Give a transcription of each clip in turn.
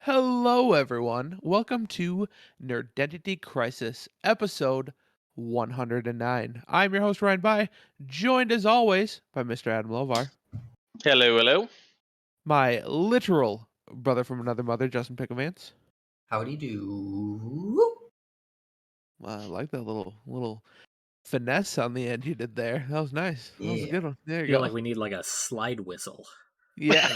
Hello, everyone. Welcome to Nerdentity Crisis, episode 109. I'm your host, Ryan By, joined as always by Mr. Adam Lovar, Hello, hello. my literal brother from another mother, Justin Picklemans. Howdy do. I like that little finesse on the end you did there. That was nice. That was a Yeah. good one. There you Feel go. like we need like a slide whistle. Yeah.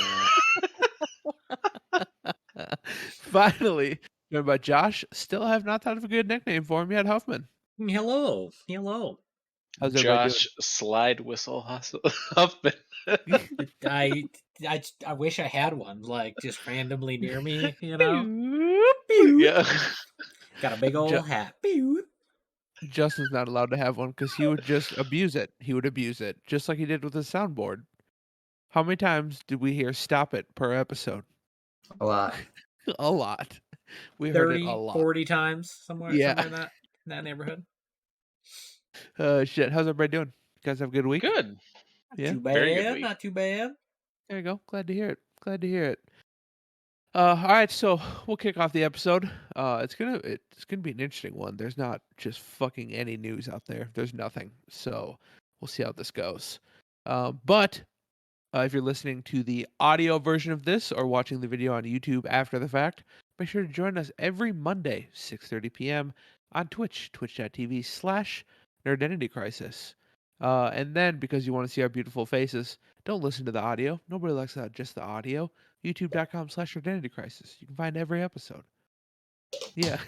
Finally, joined by Josh. Still have not thought of a good nickname for him yet, Huffman. Hello. How's everybody Josh Slide Whistle Huffman. I wish I had one, like just randomly near me, doing? Yeah. Got a big old hat. Pew. Justin's not allowed to have one because he would just abuse it. He would abuse it, just like he did with his soundboard. How many times did we hear "stop it" per episode? A lot. A lot. We heard it a 30, lot. 40 times somewhere Yeah. in that neighborhood. Shit. How's everybody doing? You guys have a good week? Good. Yeah. Too Very good bad, week. not too bad. There you go. Glad to hear it. Glad to hear it. All right, so we'll kick off the episode. It's gonna be an interesting one. There's not just fucking any news out there. There's nothing. So we'll see how this goes. But if you're listening to the audio version of this or watching the video on YouTube after the fact, make sure to join us every Monday, 6:30 p.m. on Twitch, twitch.tv/nerdentitycrisis. And then, because you want to see our beautiful faces, don't listen to the audio. Nobody likes that, just the audio. youtube.com/nerdentitycrisis. You can find every episode. Yeah,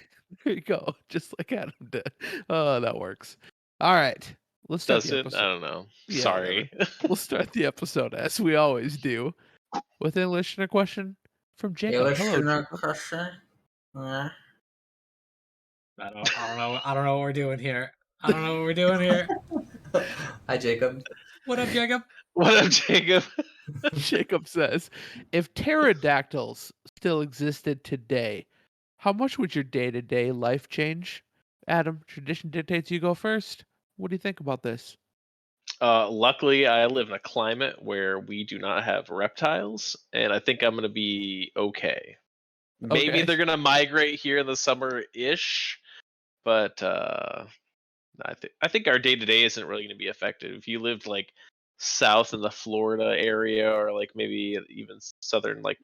there you go. Just like Adam did. Oh, that works. All right. Let's start Does the it? episode. I don't know. Yeah, Sorry. We'll start the episode as we always do with a listener question from Jacob. Hello, Listener Jacob. question. I don't know what we're doing here. Hi, Jacob. What up, Jacob? What up, Jacob? Jacob says, if pterodactyls still existed today, how much would your day-to-day life change? Adam, tradition dictates you go first. What do you think about this? Luckily, I live in a climate where we do not have reptiles, and I think I'm going to be okay. Maybe Okay. they're going to migrate here in the summer-ish, but I think our day-to-day isn't really going to be affected. If you lived like south in the Florida area, or like maybe even southern, like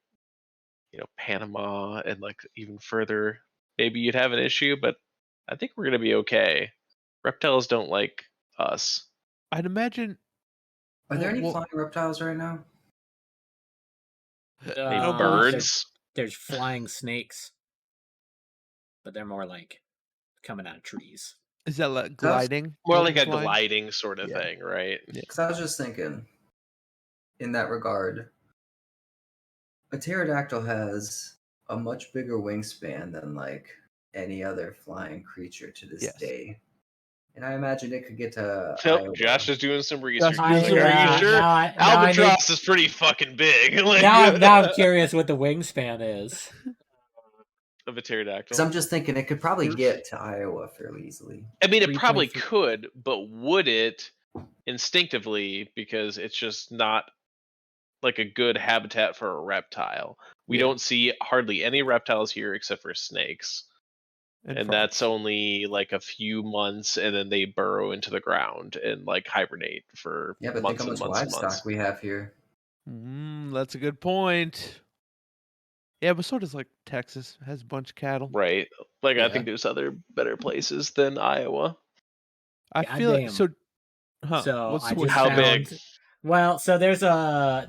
Panama, and like even further, maybe you'd have an issue. But I think we're gonna be okay. Reptiles don't like us. I'd imagine. Are there any Well, flying reptiles right now? Maybe birds. There's flying snakes, but they're more like coming out of trees. is that like gliding? More more like than a flying? gliding sort of Yeah. thing, right? Because I was just thinking, in that regard, a pterodactyl has a much bigger wingspan than like any other flying creature to this Yes. day. And I imagine it could get to So Iowa. Josh is doing some research. Josh is He's doing like, some are you research. sure? Now I Albatross is pretty fucking big. Like, now I'm curious what the wingspan is. of a pterodactyl. Because I'm just thinking it could probably get to Iowa fairly easily. I mean, it probably 3.3. could, but would it instinctively? Because it's just not like a good habitat for a reptile. We Yeah. don't see hardly any reptiles here except for snakes. And frogs. that's only like a few months, and then they burrow into the ground and like hibernate for Yeah, but months think and how much months and months. livestock we have here. That's a good point. Yeah, but so does like Texas. It has a bunch of cattle. Right. Like I Yeah. think there's other better places than Iowa. I feel like so. Huh? So what's I the just How found, big? Well, so there's a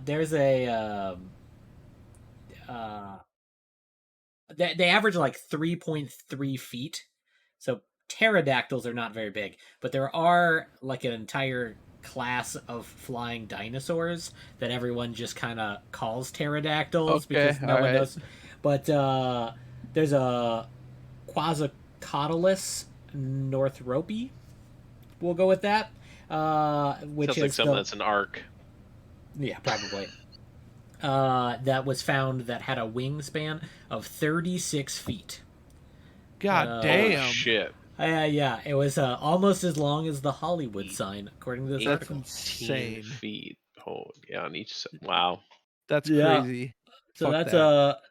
they average like 3.3 feet. So pterodactyls are not very big, but there are like an entire class of flying dinosaurs that everyone just kind of calls pterodactyls because no one knows. But there's a Quasicautilus northropi. We'll go with that. Which Sounds like is something that's an arc. Yeah, probably. That was found that had a wingspan of 36 feet. God damn. Oh, shit. Yeah, it was almost as long as the Hollywood sign, according to this That's article. insane. 18 feet. Oh, yeah, on each side. Wow. That's Yeah. crazy. So Fuck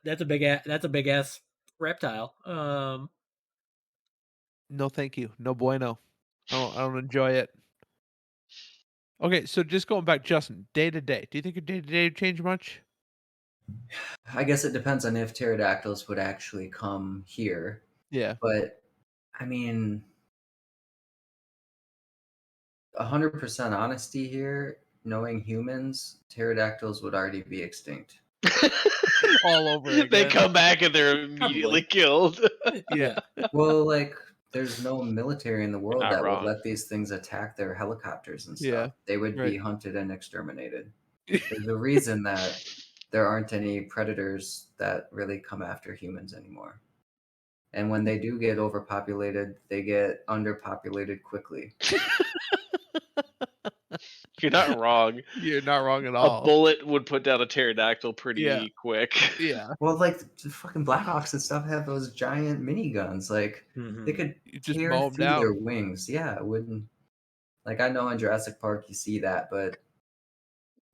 that's a big ass reptile. No, thank you. No bueno. I don't enjoy it. Okay, so just going back, Justin, day to day. Do you think your day to day would change much? I guess it depends on if pterodactyls would actually come here. Yeah. But I mean, 100% honesty here, knowing humans, pterodactyls would already be extinct. All over They again. come back and they're immediately killed. Yeah. Well, like, there's no military in the world not that would wrong. let these things attack their helicopters and stuff. Yeah, They would be right. hunted and exterminated. There's a reason that there aren't any predators that really come after humans anymore. And when they do get overpopulated, they get underpopulated quickly. You're not wrong. You're not wrong at A all. bullet would put down a pterodactyl pretty Yeah. quick. Yeah. Well, like the fucking Blackhawks and stuff have those giant miniguns. Like they could You just tear mow 'em through down. their wings. Yeah, it wouldn't. Like I know in Jurassic Park you see that, but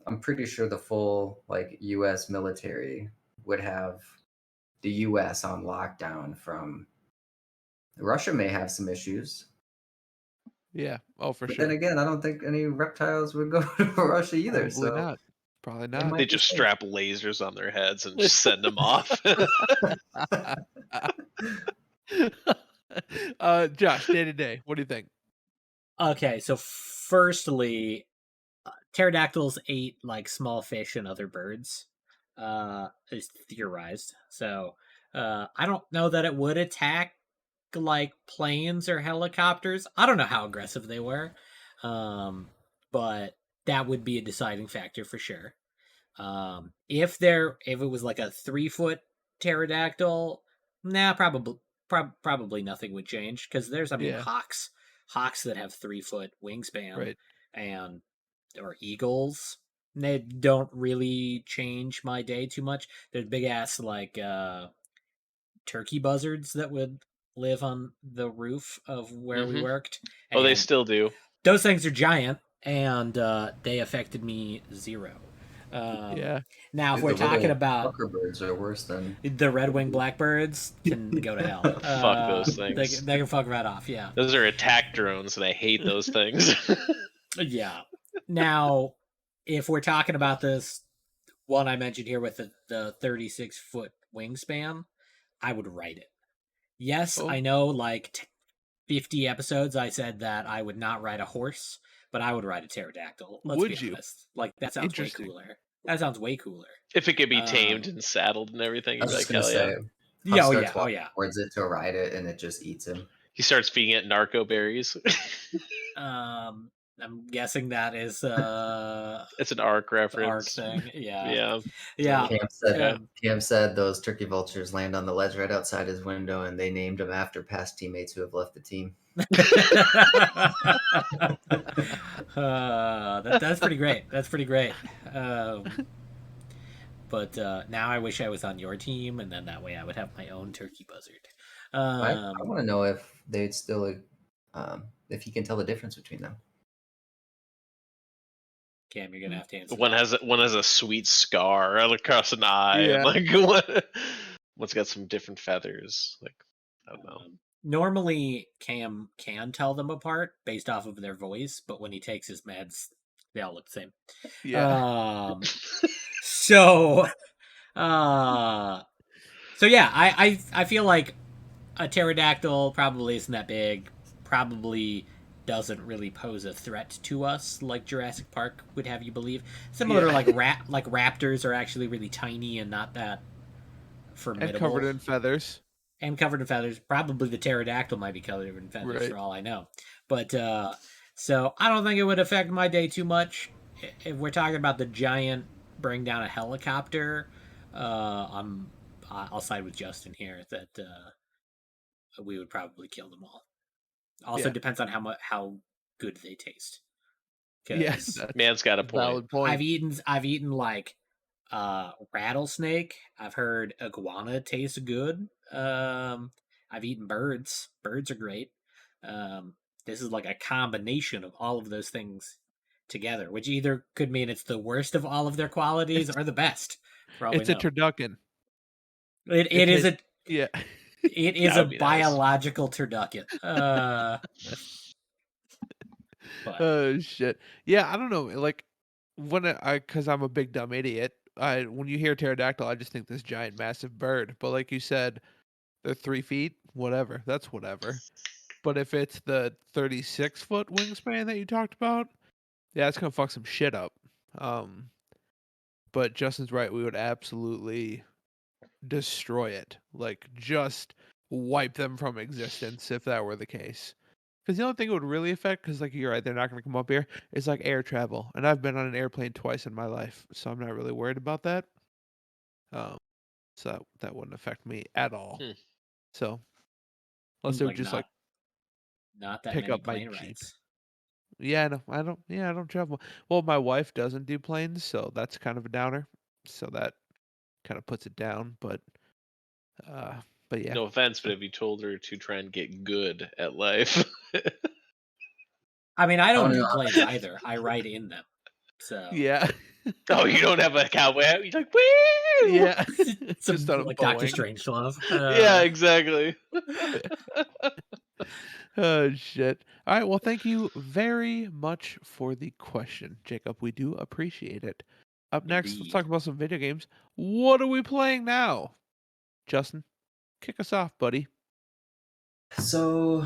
I'm pretty sure the full like U.S. military would have the U.S. on lockdown from. Russia may have some issues, Yeah. Oh, for but sure. then again, I don't think any reptiles would go to Russia either. Probably So not. Probably they not. might They be just safe. strap lasers on their heads and just send them off. Josh, day to day, what do you think? Okay, so firstly, pterodactyls ate like small fish and other birds. Is theorized. So I don't know that it would attack like planes or helicopters. I don't know how aggressive they were, but that would be a deciding factor for sure. If it was like a 3 foot pterodactyl, nah, probably nothing would change because there's Yeah. hawks that have 3 foot wingspan, Right. and or eagles. They don't really change my day too much. There's big ass like turkey buzzards that would live on the roof of where we Mhm. worked. Oh, they and still do. those things are giant, and they affected me zero. Yeah. Now, if Dude, we're the talking little about Fucker birds are worse than. the red-winged blackbirds, can go to hell. Fuck those They things. can fuck right off. Yeah, Those are attack drones, and I hate those things. yeah. Now, if we're talking about this one I mentioned here with the 36-foot wingspan, I would write it. Yes, Oh. I know, like 50 episodes, I said that I would not ride a horse, but I would ride a pterodactyl. Let's Would be you? honest. Like, that sounds way Interesting. cooler. That sounds way cooler. If it could be tamed and saddled and everything, I you'd was be just like, gonna hell say, yeah. Puff Oh starts yeah, oh walking yeah. towards it to ride it, and it just eats him. He starts feeding it narco berries. I'm guessing that is It's an arc the arc reference. thing. Yeah. Yeah. Yeah. Cam said those turkey vultures land on the ledge right outside his window, and they named them after past teammates who have left the team. That's pretty great. That's pretty great. But now I wish I was on your team, and then that way I would have my own turkey buzzard. I want to know if they'd still, if you can tell the difference between them. Cam, you're gonna have to answer. One has a sweet scar across an eye. Yeah. And like one's got some different feathers. Like I don't know. Normally, Cam can tell them apart based off of their voice, but when he takes his meds, they all look the same. Yeah. So yeah, I feel like a pterodactyl probably isn't that big. Probably doesn't really pose a threat to us like Jurassic Park would have you believe. Similar to like raptors are actually really tiny and not that formidable. And covered in feathers. And covered in feathers. Probably the pterodactyl might be covered in feathers for all I know. But so I don't think it would affect my day too much. If we're talking about the giant bring down a helicopter, I'll side with Justin here that we would probably kill them all. Also depends on how good they taste. Yes, man's got a point. Valid point. I've eaten like rattlesnake. I've heard iguana tastes good. I've eaten birds. Birds are great. This is like a combination of all of those things together, which either could mean it's the worst of all of their qualities or the best. Probably It's a no. turducken. It is a Yeah. it is That a would be nice. biological turducken. But Oh shit. Yeah, I don't know. Like when because I'm a big dumb idiot. When you hear pterodactyl, I just think this giant, massive bird. But like you said, they're 3 feet. Whatever. That's whatever. But if it's the 36-foot wingspan that you talked about, yeah, it's gonna fuck some shit up. Um, but Justin's right. We would absolutely destroy it. Like just wipe them from existence if that were the case. Because the only thing it would really affect, because like you're right, they're not going to come up here, is like air travel. And I've been on an airplane twice in my life, so I'm not really worried about that. Um, so that wouldn't affect me at all. Hmm. So unless seems they would like just like not that pick many up my plane Jeep. rides. Yeah, no, I don't. Yeah, I don't travel. Well, my wife doesn't do planes, so that's kind of a downer. So that kind of puts it down. Uh, but yeah. No offense, but have you told her to try and get good at life? I mean, I Oh don't do no. planes either. I ride in them. So Yeah. Oh, you don't have a cowboy hat? You're like, woo! Yeah. Just some on a like Doctor Boeing. Strangelove. Yeah, exactly. Oh shit. All right, well thank you very much for the question, Jacob. We do appreciate it. Up next, let's Indeed. talk about some video games. What are we playing now? Justin, kick us off, buddy. So,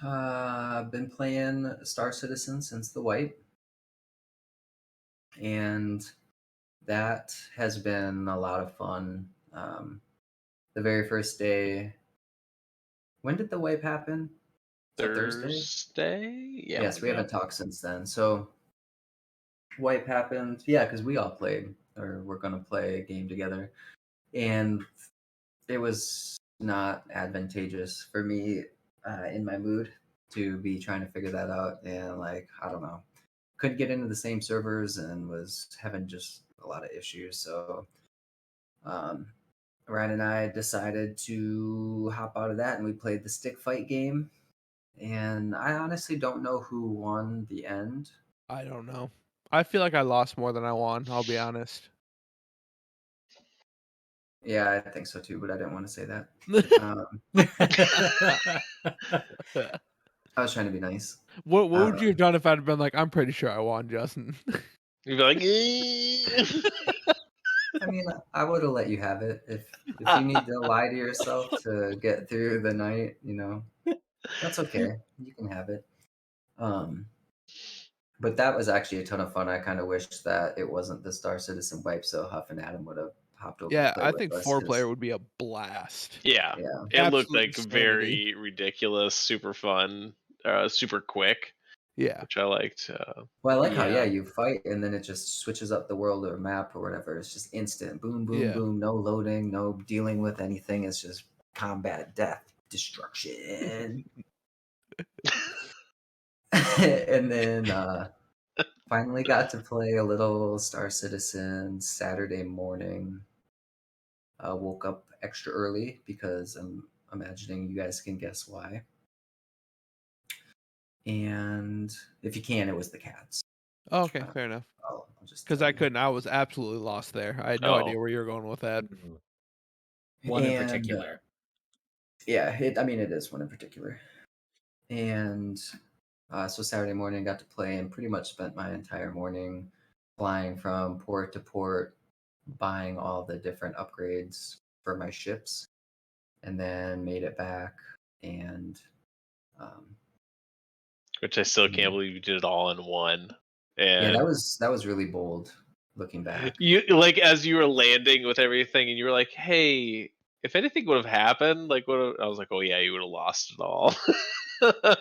I've been playing Star Citizen since the wipe, and that has been a lot of fun. The very first day, when did the wipe happen? Was that Thursday? Thursday? Yeah. Yes, we haven't talked since then. So, wipe happened, yeah, because we all played, or we're gonna play a game together, and it was not advantageous for me in my mood to be trying to figure that out, and like I don't know, couldn't get into the same servers and was having just a lot of issues. So um, Ryan and I decided to hop out of that, and we played the stick fight game. And I honestly don't know who won the end. I don't know. I feel like I lost more than I won, I'll be honest. Yeah, I think so too, but I didn't want to say that. Um, I was trying to be nice. What would you Um, have done if I'd have been like, I'm pretty sure I won, Justin? You'd be like, "Eh." I mean, I would have let you have it if you need to lie to yourself to get through the night. That's okay. You can have it. Um, but that was actually a ton of fun. I kind of wished that it wasn't the Star Citizen wipe, so Huff and Adam would have hopped over to Yeah, play I with think us. 4-player would be a blast. Yeah. Yeah, It looked Absolute like insanity. very ridiculous, super fun, super quick, Yeah. which I liked. well, I like how Yeah. you fight and then it just switches up the world or map or whatever. It's just instant, boom, boom, Yeah. boom. No loading, no dealing with anything. It's just combat, death, destruction. And then finally got to play a little Star Citizen Saturday morning. Woke up extra early because I'm imagining you guys can guess why. And if you can, it was the cats. Oh, okay, fair enough. I'll just Because tell I you. couldn't. I was absolutely lost there. I had no Oh, idea where you were going with that. One in And particular. yeah, it is one in particular. And so Saturday morning, got to play and pretty much spent my entire morning flying from port to port, buying all the different upgrades for my ships, and then made it back. And um, which I still can't believe you did it all in one. yeah, And that was really bold looking back. you like as you were landing with everything, and you were like, "Hey, if anything would have happened, like what?" I was like, "Oh yeah, you would have lost it all."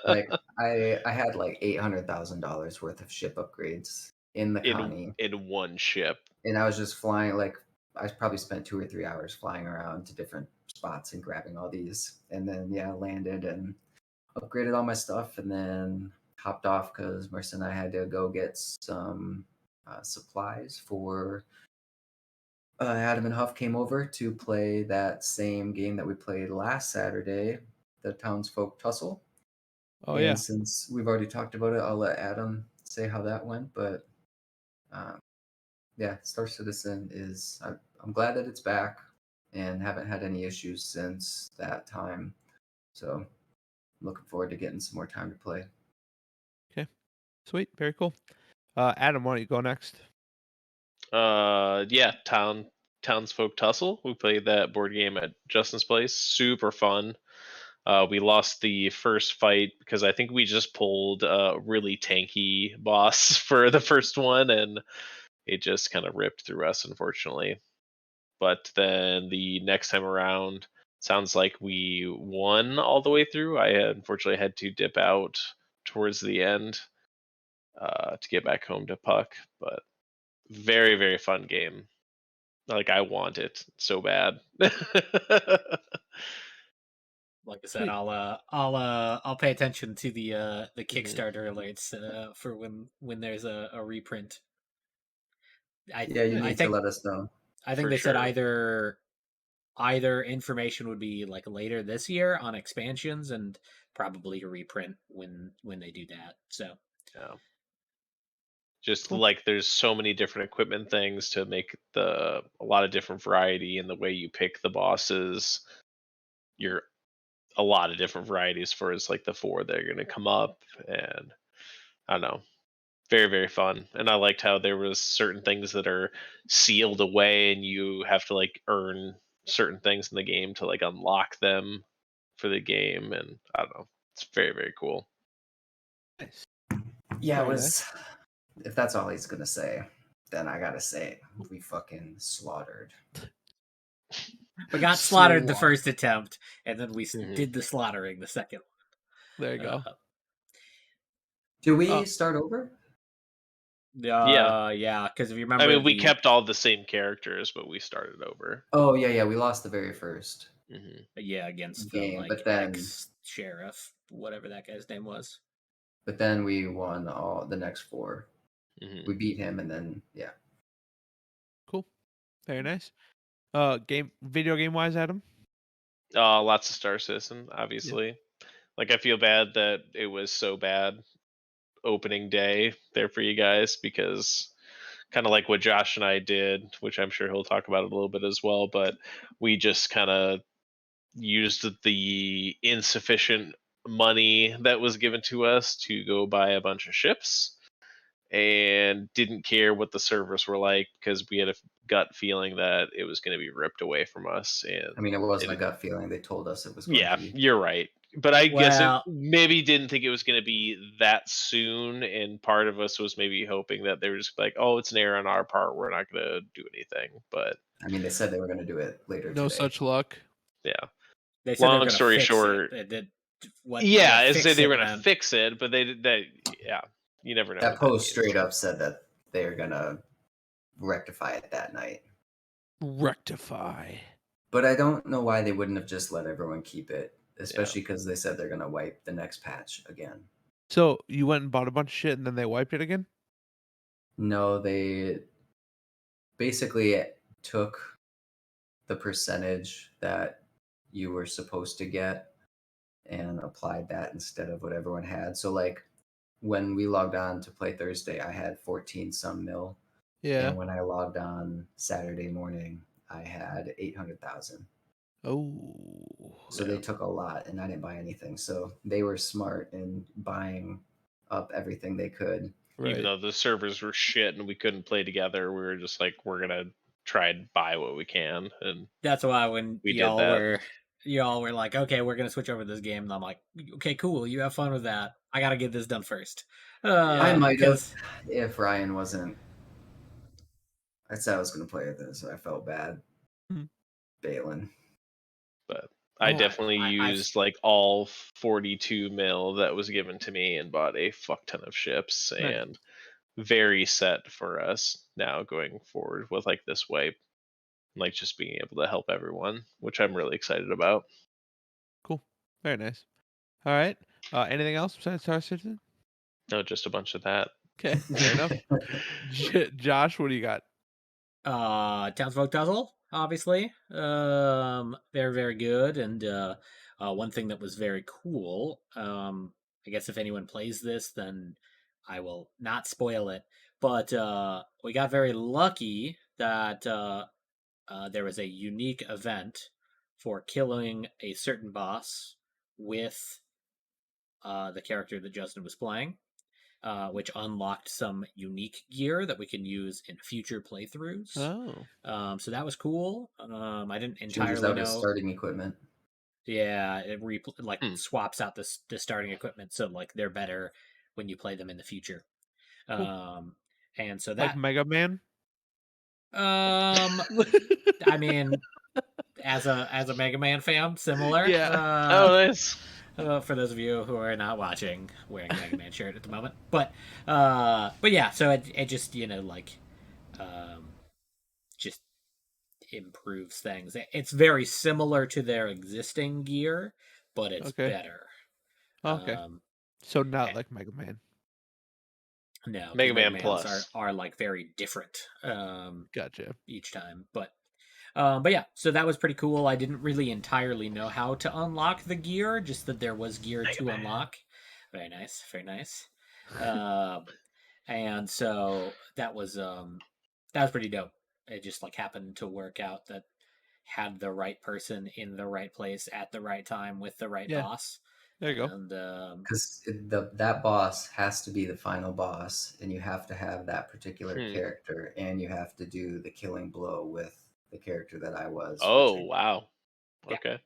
Like I had like $800,000 worth of ship upgrades in the Connie, in one ship. and I was just flying. Like I probably spent 2 or 3 hours flying around to different spots and grabbing all these, and then yeah, landed and upgraded all my stuff, and then hopped off because Marissa and I had to go get some supplies for. Adam and Huff came over to play that same game that we played last Saturday, the Townsfolk Tussle. Oh And yeah. since we've already talked about it, I'll let Adam say how that went. But um, yeah, Star Citizen is I'm glad that it's back and haven't had any issues since that time. So I'm looking forward to getting some more time to play. Sweet, very cool. Adam, why don't you go next? Yeah, Townsfolk Tussle. We played that board game at Justin's place. Super fun. We lost the first fight because I think we just pulled a really tanky boss for the first one, and it just kind of ripped through us, unfortunately. But then the next time around, sounds like we won all the way through. I unfortunately had to dip out towards the end to get back home to Puck, but very, very fun game. Like, I want it so bad. Like I said, Sweet. I'll pay attention to the Mm-hmm. Kickstarter alerts for when there's a reprint. Yeah, you I need to think let us know. I think For they said sure. either information would be like later this year on expansions, and probably a reprint when they do that. So Yeah. Just Cool. like there's so many different equipment things to make a lot of different variety in the way you pick the bosses. You're a lot of different varieties for as like the 4 that are going to come up, and I don't know, very, very fun. And I liked how there was certain things that are sealed away and you have to like earn certain things in the game to like unlock them for the game, and I don't know, it's very, very cool. Nice. Yeah, it Very was. If that's all he's gonna say, then I gotta say we fucking slaughtered. we got slaughtered the Slaughter. first attempt, and then we Mhm. did the slaughtering the second There you one. go. Do we Oh. start over? Yeah, because if you remember, I mean, we kept all the same characters, but we started over. Oh yeah, we lost the very first against the game, like ex sheriff, whatever that guy's name was. but then we won all the next 4. Mhm. We beat him, and then yeah. Cool. Very nice. Video game wise, Adam? Lots of Star Citizen, obviously. Like, I feel bad that it was so bad opening day there for you guys, because kind of like what Josh and I did, which I'm sure he'll talk about a little bit as well, but we just kind of used the insufficient money that was given to us to go buy a bunch of ships, and didn't care what the servers were like because we had a gut feeling that it was going to be ripped away from us. I mean, it wasn't a And gut feeling. They told us it was going yeah, to be. you're right. But I guess it Well, maybe didn't think it was going to be that soon, and part of us was maybe hoping that they were just like, "Oh, it's an error on our part. We're not going to do anything." But I mean, they said they were going to do it later No today. such luck. yeah, they said they were long going to story fix short, it. What yeah, I said fix they were it going to meant. fix it, but yeah, you never know That what that post means. straight up said that they are going to rectify it that night. Rectify. But I don't know why they wouldn't have just let everyone keep it, especially because they said they're going to wipe the next patch again. So you went and bought a bunch of shit and then they wiped it again? No, they basically took the percentage that you were supposed to get and applied that instead of what everyone had. So like when we logged on to play Thursday, I had 14 some mil. Yeah. And when I logged on Saturday morning, I had 800,000. Oh. So they took a lot and I didn't buy anything. So they were smart in buying up everything they could. Right. Even though the servers were shit and we couldn't play together, we were just like, we're gonna try and buy what we can, and That's why when we did that. y'all were like, okay, we're gonna switch over to this game, and I'm like, okay, cool, you have fun with that. I gotta get this done first. I might have Because if Ryan wasn't. I said I was going to play with this, so I felt bad. Hmm. Balin. But I Oh, definitely I've used like all 42 mil that was given to me and bought a fuck ton of ships, Nice. and very set for us now going forward with like this wipe, like just being able to help everyone, which I'm really excited about. Cool. Very nice. All right. Anything else besides Star Citizen? No, just a bunch of that. Okay. Fair enough. Josh, what do you got? Townsfolk Tussle, obviously. They're very good, and one thing that was very cool. I guess if anyone plays this, then I will not spoil it. But we got very lucky that there was a unique event for killing a certain boss with the character that Justin was playing, which unlocked some unique gear that we can use in future playthroughs. Oh. So that was cool. I didn't Changes entirely out his know. starting equipment. Yeah, it Hmm. swaps out the starting equipment, so like they're better when you play them in the future. And so Like that Mega Man? I mean, as a Mega Man fan, similar. Yeah. Oh, nice. For those of you who are not watching, wearing a Mega Man shirt at the moment, but yeah, so it just just improves things. It's very similar to their existing gear, but it's Okay. better. Okay. Um, So not like Mega Man. no, 'cause Mega Man Mans Plus. are like very different Gotcha. each time, but yeah, so that was pretty cool. I didn't really entirely know how to unlock the gear, just that there was gear Mega to Man. unlock. Very nice, very nice. And so that was pretty dope. It just like happened to work out that had the right person in the right place at the right time with the right Yeah. boss. There you go. And Because that boss has to be the final boss, and you have to have that particular Hmm. character, and you have to do the killing blow with the character that I was. Oh, which wow. Yeah. Okay.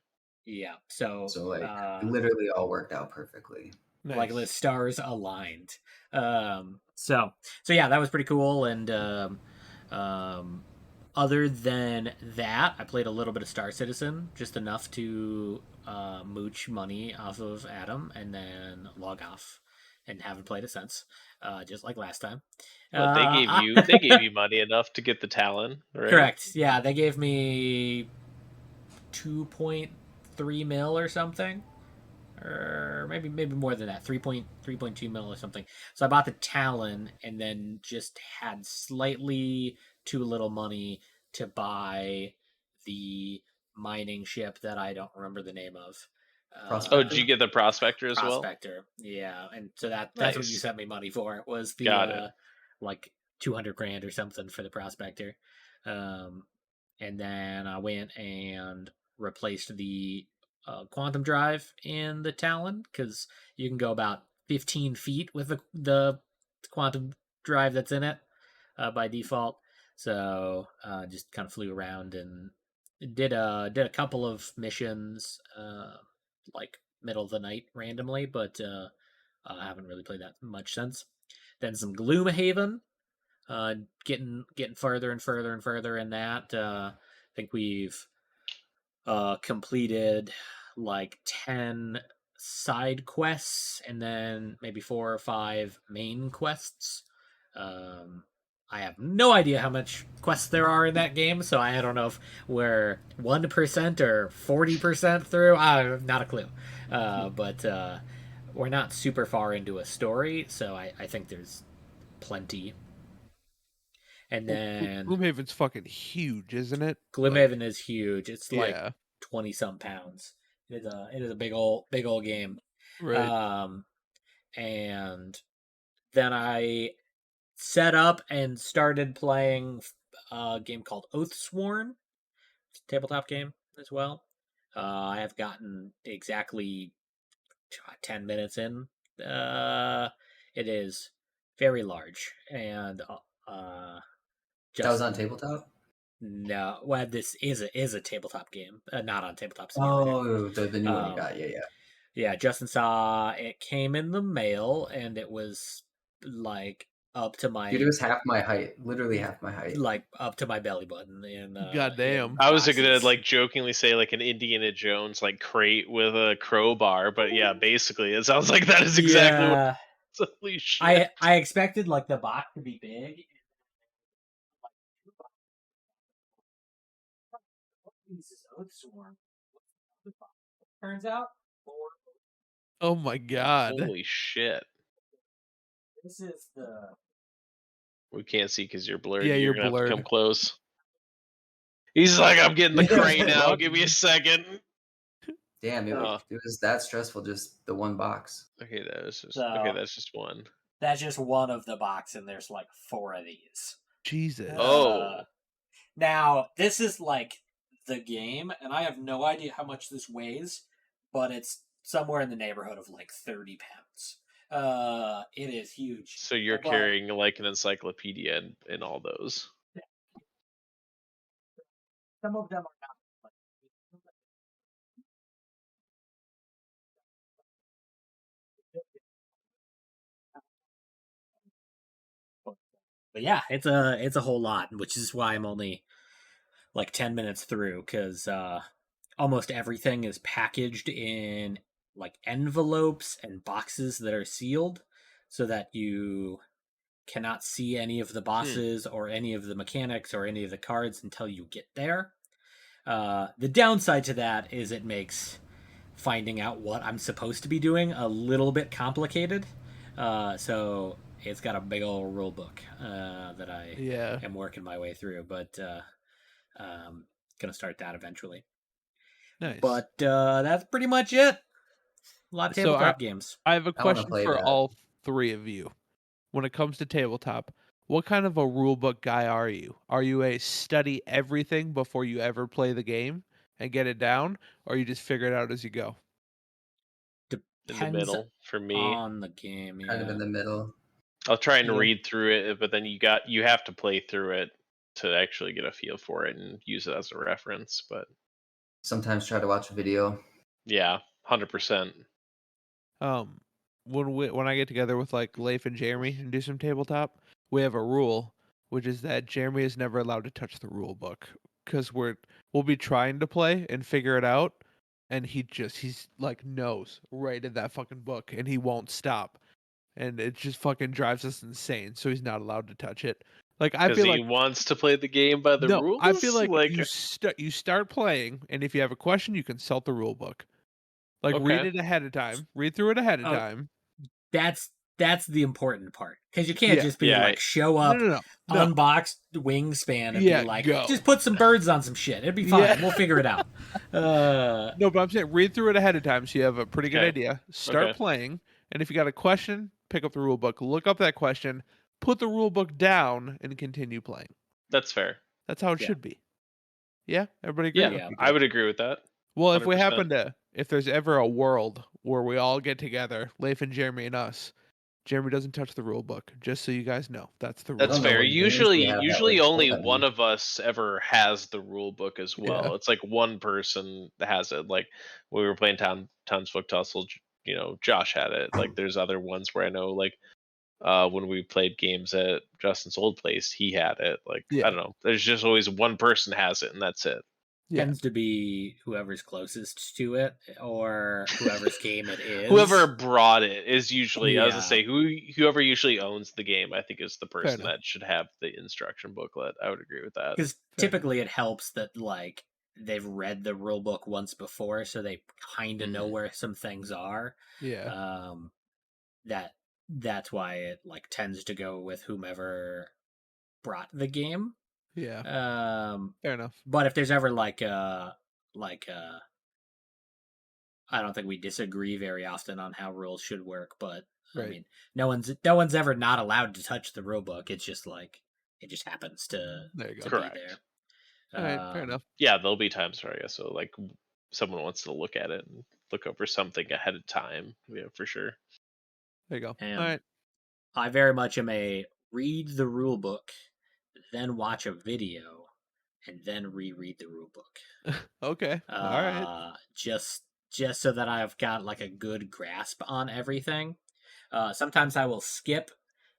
yeah, so like it literally all worked out perfectly. like the Nice. stars aligned. So yeah, that was pretty cool. And other than that, I played a little bit of Star Citizen, just enough to mooch money off of Adam and then log off, and haven't played it since, just like last time. But they gave you money enough to get the Talon, right? Correct. Yeah, they gave me 2.3 mil or something, or maybe more than that, 3.2 mil or something. So I bought the Talon and then just had slightly too little money to buy the mining ship that I don't remember the name of. Oh, did you get the Prospector as well? Prospector, yeah, and so that's what you Nice. sent me money for, was Got it. the like 200 grand or something for the Prospector. And then I went and replaced the quantum drive in the Talon, because you can go about 15 feet with the quantum drive that's in it by default. So just kind of flew around and did a couple of missions like middle of the night randomly, but I haven't really played that much since. Then some Gloomhaven, getting further and further and further in that. I think we've completed like 10 side quests and then maybe 4 or 5 main quests. I have no idea how much quests there are in that game, so I don't know if we're 1% or 40% through. I have not a clue. But we're not super far into a story, so I think there's plenty. And then Gloomhaven's fucking huge, isn't it? Gloomhaven is huge. It's like Yeah. 20 some pounds. It is a big old game. Right. And then I set up and started playing a game called Oathsworn. It's a tabletop game as well. I have gotten exactly 10 minutes in. It is very large, and That was on tabletop. no, well, this is a tabletop game, not on Tabletop Simulator. Oh, the new one you got, yeah. Yeah, Justin saw it came in the mail, and it was like up to my Dude, it was half my height, literally half my height. like up to my belly button in Goddamn. I was gonna boxes. like jokingly say like an Indiana Jones like crate with a crowbar, but yeah, basically it sounds like that is exactly Yeah, what. Holy shit! I expected like the box to be big. Turns out, Oh my god. Holy shit! this is the We can't see because you're blurred. Yeah, You're you're gonna have to come blurred. close. He's like, I'm getting the Yeah, crane now. fuck. Give me a second. Damn, Oh. it was that stressful, just the one box. Okay, that was just So- that's just one. that's just one of the box, and there's like 4 of these. Jesus. Oh. Now, this is like the game, and I have no idea how much this weighs, but it's somewhere in the neighborhood of like 30 pounds. It is huge. So you're But carrying like an encyclopedia in all those. some of them are not. But yeah, it's a whole lot, which is why I'm only like 10 minutes through, because almost everything is packaged in like envelopes and boxes that are sealed so that you cannot see any of the bosses or any of the mechanics or any of the cards until you get there. The downside to that is it makes finding out what I'm supposed to be doing a little bit complicated. So it's got a big old rule book that I Yeah. am working my way through, but gonna start that eventually. Nice. But that's pretty much it. A lot of So tabletop games. I have a I wanna question play for that. all three of you. When it comes to tabletop, what kind of a rule book guy are you? Are you a study everything before you ever play the game and get it down, or you just figure it out as you go? In the Depends middle for me. on the game. Kind of Yeah. in the middle. I'll try and Yeah. read through it, but then you have to play through it to actually get a feel for it and use it as a reference. But Sometimes try to watch a video. yeah, 100%. Um, when I get together with like Leif and Jeremy and do some tabletop, we have a rule, which is that Jeremy is never allowed to touch the rule book because we'll be trying to play and figure it out, and he's like knows right in that fucking book, and he won't stop, and it just fucking drives us insane. So he's not allowed to touch it. Like I Because feel he like wants to play the game by the no, I feel rules. like Like, you start playing, and if you have a question, you consult the rule book. Like read okay, it ahead of time, read through it ahead of Oh, time. that's the important part, because you can't Yeah. just be Yeah, like show No, up, no, no, no. unbox Wingspan, and be Yeah, like, go. just put some birds on some shit. It'd be Yeah. fine. We'll figure it out. No, but I'm saying read through it ahead of time so you have a pretty good Okay. idea. Start Okay. playing, and if you got a question, pick up the rule book, look up that question, put the rule book down, and continue playing. That's fair. That's how it Yeah. should be. Yeah, everybody agree Yeah, with Yeah. me. I would agree with that. Well, 100%. if there's ever a world where we all get together, Leif and Jeremy and us, Jeremy doesn't touch the rule book. Just so you guys know, that's the I rule. That's don't know fair. what games we have that Usually would only let one me. of us ever has the rule book as well. Yeah. It's like one person that has it. Like when we were playing Townsfolk Tussle, Josh had it. Like there's other ones where I know, like when we played games at Justin's old place, he had it. Like I Yeah. don't know. There's just always one person has it, and that's it. Yeah. Tends to be whoever's closest to it, or whoever's game it is. Whoever brought it is usually, I was gonna Yeah. say, whoever usually owns the game, I think is the person enough. that should have the instruction booklet. I would agree with that. Because Fair typically it helps that like they've read the rule book once before, so they kind of know Mhm. where some things are. Yeah. That's why it like tends to go with whomever brought the game. Yeah. Fair enough. But if there's ever like I don't think we disagree very often on how rules should work, but I Right. mean, no one's ever not allowed to touch the rule book. It's just like it just happens to There you go. be Correct. there. All right. Fair enough. Yeah, there'll be times where I guess so, like someone wants to look at it and look over something ahead of time. Yeah, for sure. There you go. All And right. I very much am a read the rule book, then watch a video, and then reread the rule book. Okay. All right. Just so that I've got like a good grasp on everything. Sometimes I will skip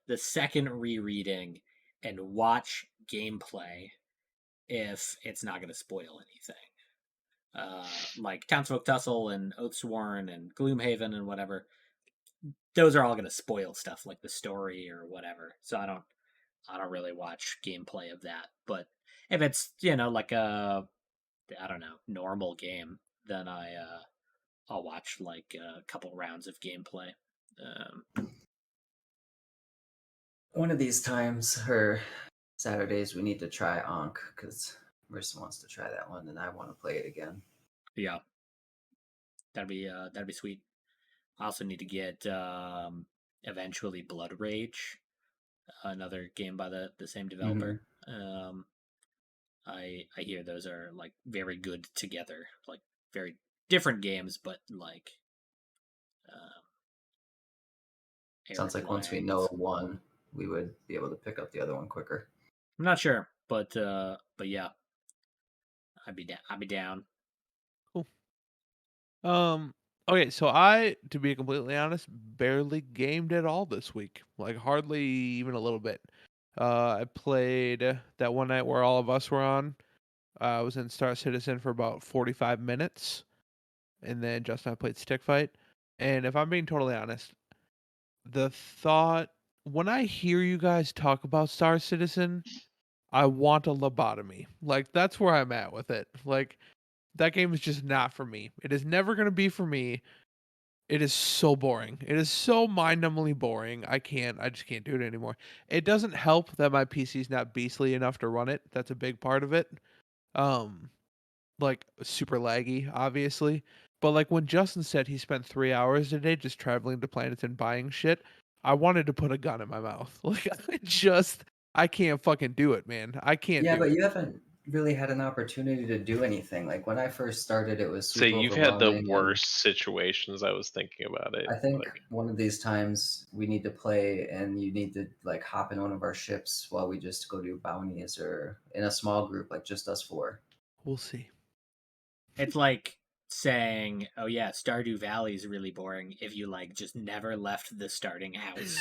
the second rereading and watch gameplay if it's not going to spoil anything. Like Townsfolk Tussle and Oathsworn and Gloomhaven and whatever. Those are all going to spoil stuff like the story or whatever. So I don't really watch gameplay of that. But if it's like a I don't know normal game, then I'll watch like a couple rounds of gameplay. One of these times, or Saturdays, we need to try Ankh because Marissa wants to try that one, and I want to play it again. Yeah, that'd be sweet. I also need to get eventually Blood Rage, another game by the same developer. I hear those are like very good together, like very different games, but like Sounds Eric like once we know Lang's. one, we would be able to pick up the other one quicker. I'm not sure, but yeah, I'd be down. Cool. Okay, so I, to be completely honest, barely gamed at all this week. Like hardly even a little bit. I played that one night where all of us were on. I was in Star Citizen for about 45 minutes, and then Justin and I played Stick Fight. And if I'm being totally honest, the thought when I hear you guys talk about Star Citizen, I want a lobotomy. Like that's where I'm at with it. Like that game is just not for me. It is never going to be for me. It is so boring. It is so mind-numbingly boring. I just can't do it anymore. It doesn't help that my PC is not beastly enough to run it. That's a big part of it. Um, like super laggy, obviously. But like when Justin said he spent 3 hours a day just traveling to planets and buying shit, I wanted to put a gun in my mouth. Like I can't fucking do it, man. I can't Yeah, do but it. you haven't really had an opportunity to do anything. Like when I first started, it was So super you've had the overwhelming, and worst situations. I was thinking about it. I think Like, one of these times we need to play, and you need to like hop in one of our ships while we just go do bounties, or in a small group, like just us four. We'll see. It's like saying, "Oh yeah, Stardew Valley is really boring if you like just never left the starting house."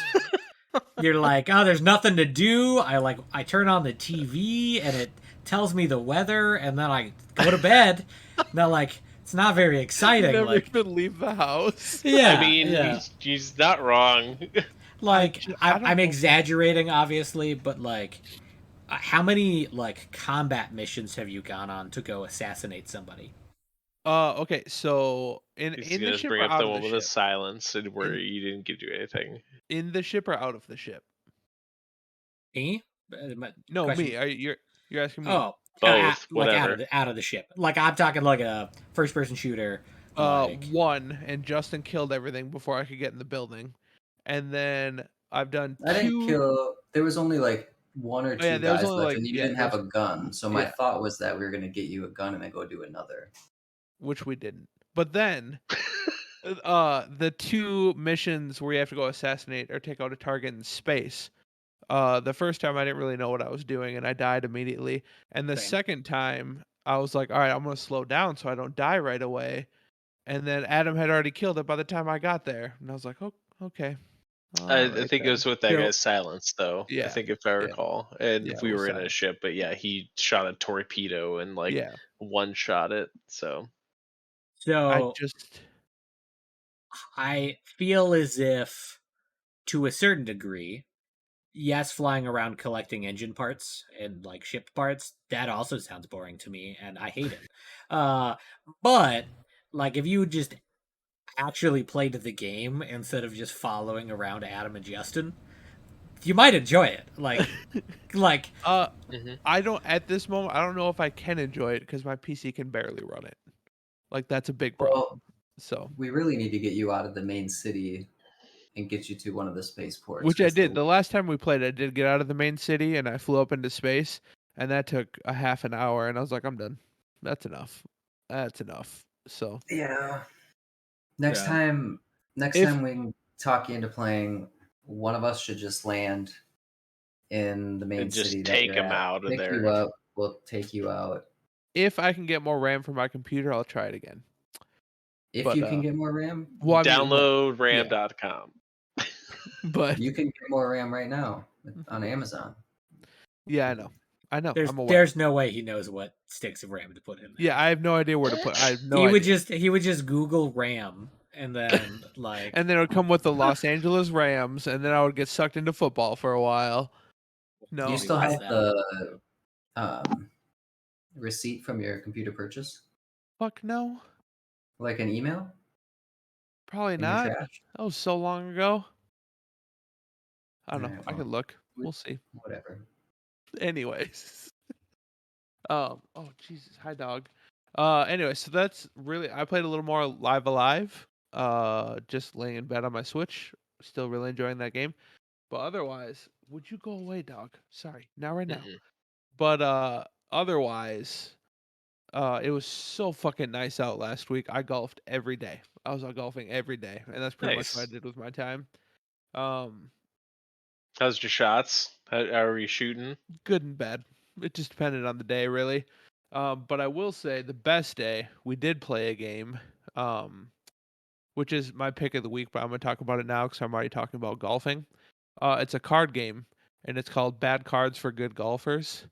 You're like, "Oh, there's nothing to do. I turn on the TV and it tells me the weather, and then I go to bed." Now, like, it's not very exciting. Never Like, even leave the house. I yeah, mean, yeah. he's not wrong. Like, I I'm don't know. exaggerating, obviously, but like, how many like combat missions have you gone on to go assassinate somebody? Okay, so He's in the gonna just ship bring or up out the of one the with the ship? silence and where In you didn't get to do anything. in the ship or out of the ship? Me? No, Question. me. You're asking me. Oh, Both, like whatever. out of the ship. Like I'm talking like a first person shooter. Like One, and Justin killed everything before I could get in the building, and then I've done I didn't two. kill. There was only like one or Oh yeah, two there was guys only left, like and you yeah, didn't there have was a gun. So my yeah, thought was that we were gonna get you a gun and then go do another. which we didn't. But then the two missions where you have to go assassinate or take out a target in space. The first time I didn't really know what I was doing and I died immediately. And the same. second time I was like, all right, I'm gonna slow down so I don't die right away. And then Adam had already killed it by the time I got there. And I was like, oh, okay. All I right think it then. was with that So guy's silence, though. I Yeah. think if I Yeah. recall, and Yeah, if it we was were in a silent. ship, but yeah, he shot a torpedo and like Yeah. one shot it. So I So just I feel as if, to a certain degree, yes, flying around collecting engine parts and like ship parts, that also sounds boring to me, and I hate it. Uh, but like if you just actually played the game instead of just following around Adam and Justin, you might enjoy it. Like uh mhm. I don't at this moment I don't know if I can enjoy it because my PC can barely run it. Like that's a big Well, problem. So we really need to get you out of the main city and get you to one of the spaceports which I because did. the The last time we played, I did get out of the main city and I flew up into space, and that took a half an hour. And I was like, I'm done. That's enough. That's enough. So yeah. Next yeah. time, next if time we can talk you into playing, one of us should just land in the main And city just that take you're him at. out of Pick you there. up. We'll take you out. if I can get more RAM for my computer, I'll try it again. If But you can get more RAM, well, I mean, well, Download yeah, ram.com. but you can get more RAM right now on Amazon. yeah, I know, I'm aware. There's no way he knows what sticks of RAM to put in there. Yeah, I have no idea where to put. I have no idea. He would just Google RAM and then like And then it would come with the Los Angeles Rams, and then I would get sucked into football for a while. Do you No, maybe still watch have them. the receipt from your computer purchase? fuck no, Like an email probably in your not. trash? That was so long ago. I don't know. Alright, I well, could look. We'll see. whatever. Anyways. Oh Jesus, hi dog. Anyway, so that's really I played a little more Live Alive. Just laying in bed on my Switch. Still really enjoying that game. But otherwise, would you go away, dog? Sorry. Not right now. Mhm. But otherwise, it was so fucking nice out last week. I golfed every day. I was out golfing every day, and that's pretty much what I Nice. did with my time. Um, How's your shots? How are you shooting? good and bad. It just depended on the day, really. But I will say the best day we did play a game, which is my pick of the week. But I'm gonna talk about it now because I'm already talking about golfing. It's a card game, and it's called Bad Cards for Good Golfers.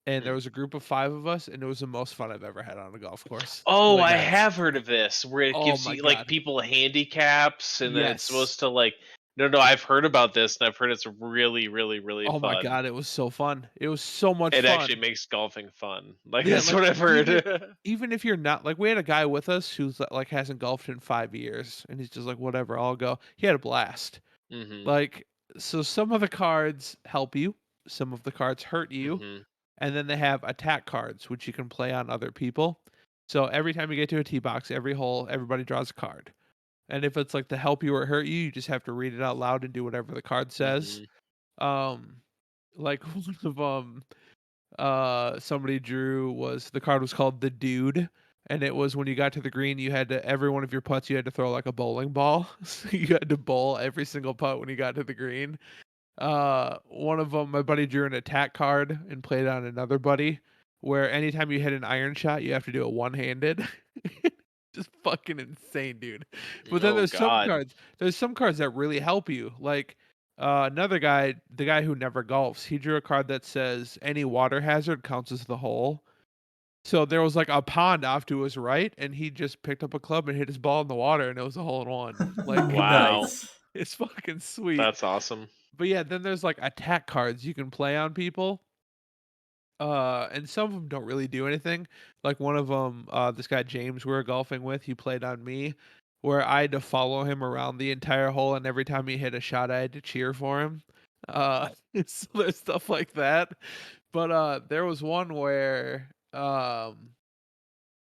And there Hmm. was a group of 5 of us, and it was the most fun I've ever had on a golf course. Oh, Like, I Nice. have heard of this where it oh gives my you like god, people handicaps, and then it's yes. supposed to like. No, I've heard about this, and I've heard it's really, really, really Oh my fun. god, it was so fun. It was so much It actually fun. makes golfing fun. Like Yeah, that's like what I've even heard. even if you're not like we had a guy with us who's like hasn't golfed in 5 years and he's just like whatever, I'll go. He had a blast. Mhm. Like so some of the cards help you, some of the cards hurt you, Mhm. and then they have attack cards which you can play on other people. So every time you get to a tee box, every hole, everybody draws a card. And if it's like to help you or hurt you, you just have to read it out loud and do whatever the card says. Mhm. Um like one of somebody drew was the card was called the Dude, and it was when you got to the green you had to every one of your putts you had to throw like a bowling ball. So you had to bowl every single putt when you got to the green. One of them, my buddy drew an attack card and played on another buddy where anytime you hit an iron shot you have to do it one-handed. Just fucking insane, dude. But then Oh God. there's some cards that really help you. Like another guy, the guy who never golfs, he drew a card that says any water hazard counts as the hole. So there was like a pond off to his right, and he just picked up a club and hit his ball in the water, and it was a hole in one. Like Wow. Nice. it's fucking sweet. That's awesome. But yeah, then there's like attack cards you can play on people. And some of them don't really do anything. Like one of them, this guy James we were golfing with, he played on me, where I had to follow him around the entire hole, and every time he hit a shot, I had to cheer for him. So there's stuff like that. But there was one where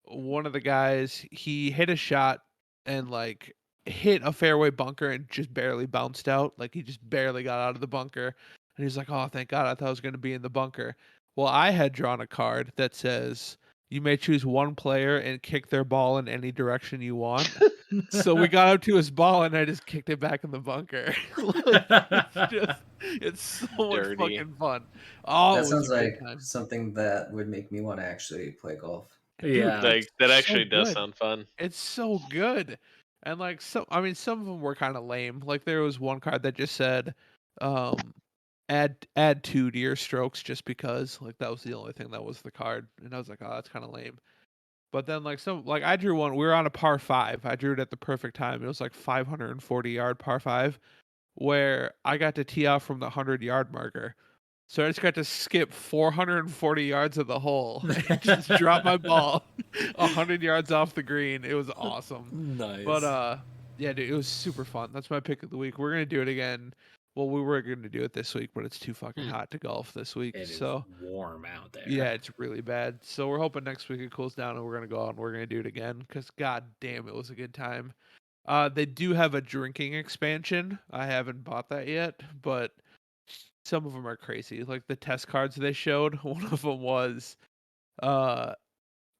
one of the guys he hit a shot and like hit a fairway bunker and just barely bounced out. Like he just barely got out of the bunker. And he's like, "Oh, thank God! I thought I was going to be in the bunker." Well, I had drawn a card that says you may choose one player and kick their ball in any direction you want. So we got up to his ball and I just kicked it back in the bunker. Like it's so much Dirty. fucking fun. Oh, That it was a sounds good like time. something that would make me want to actually play golf. Dude, Yeah. it's Like that so actually does good. sound fun. It's so good. And like I mean some of them were kind of lame. Like there was one card that just said um add 2 to your strokes just because. Like that was the only thing that was the card. And I was like, "Oh, that's kind of lame." But then like some like I drew one. We were on a par 5. I drew it at the perfect time. It was like 540-yard par 5 where I got to tee off from the 100-yard marker. So I just got to skip 440 yards of the hole and just drop my ball 100 yards off the green. It was awesome. But Nice. yeah, dude, it was super fun. That's my pick of the week. We're gonna do it again. Well, we were gonna do it this week, but it's too fucking Hmm. hot to golf this week. It is So warm out there. yeah, it's really bad. So we're hoping next week it cools down and we're gonna go out and we're gonna do it again. Cause god damn, it was a good time. They do have a drinking expansion. I haven't bought that yet, but some of them are crazy. Like the test cards they showed, one of them was uh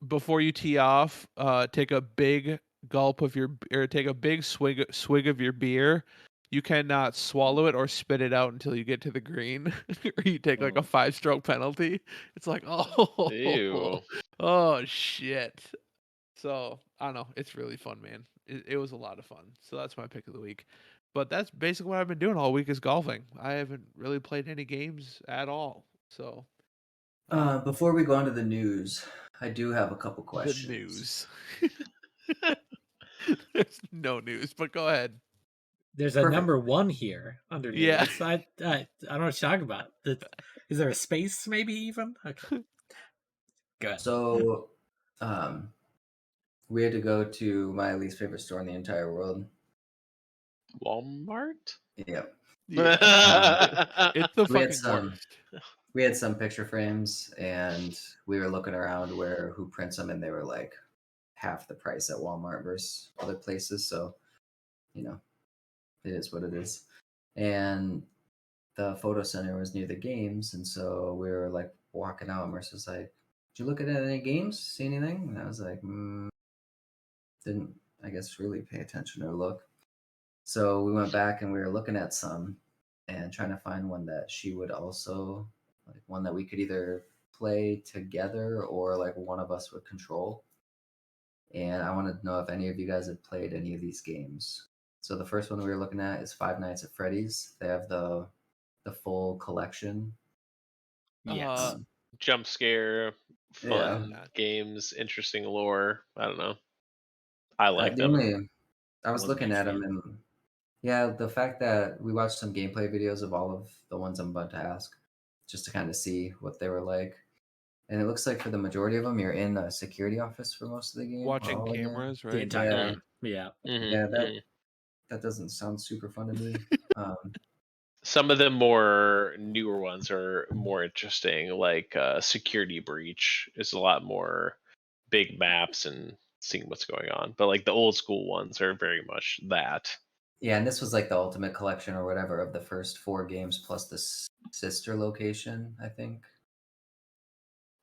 before you tee off, take a big gulp of your or take a big swig of your beer. You cannot swallow it or spit it out until you get to the green, or you take like a 5-stroke penalty. It's like, oh, Ew. oh shit. So I don't know. It's really fun, man. It was a lot of fun. So that's my pick of the week. But that's basically what I've been doing all week is golfing. I haven't really played any games at all. So Before we go on to the news, I do have a couple the questions. news. There's no news, but go ahead. There's a Perfect. number 1 here under Yeah. news. I don't know what you're talking about. Is there a space maybe even? Okay. Go ahead. So, we had to go to my least favorite store in the entire world. Walmart? Yep. Yeah. It's the We had fucking some. worst. We had some picture frames, and we were looking around who prints them, and they were like half the price at Walmart versus other places. So, you know, it is what it is. And the photo center was near the games, and so we were like walking out, Mercer's like, "Did you look at any games? See anything?" And I was like, didn't, I guess, really pay attention or look. So we went back and we were looking at some and trying to find one that she would also like, one that we could either play together or like one of us would control. And I wanted to know if any of you guys had played any of these games. So the first one we were looking at is Five Nights at Freddy's. They have the full collection. Yes. Um, Jump scare, yeah. fun games, interesting lore. I don't know. I like The them. only I was Wasn't a looking big at them fan. and yeah, the fact that we watched some gameplay videos of all of the ones I'm about to ask, just to kind of see what they were like. And it looks like for the majority of them, you're in a security office for most of the game or Watching all the game. cameras, The right? entire Yeah, game. Yeah. yeah, Mm-hmm. that doesn't sound super fun to me. Some of the more newer ones are more interesting, like Security Breach is a lot more big maps and seeing what's going on. But like the old school ones are very much that. Yeah, and this was like the ultimate collection or whatever of the first 4 games plus the sister location, I think.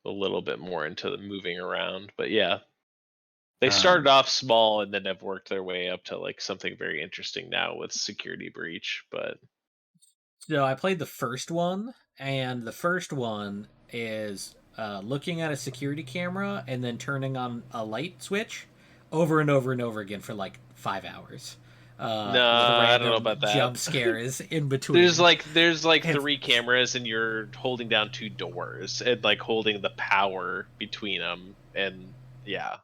A little bit more into the moving around. But yeah. They Um, started off small and then have worked their way up to like something very interesting now with Security Breach. But So I played the first one, and the first one is looking at a security camera and then turning on a light switch over and over and over again for like 5 hours. no, With I don't know random about that. jump scares in between. There's like And 3 cameras and you're holding down 2 doors and like holding the power between them, and yeah,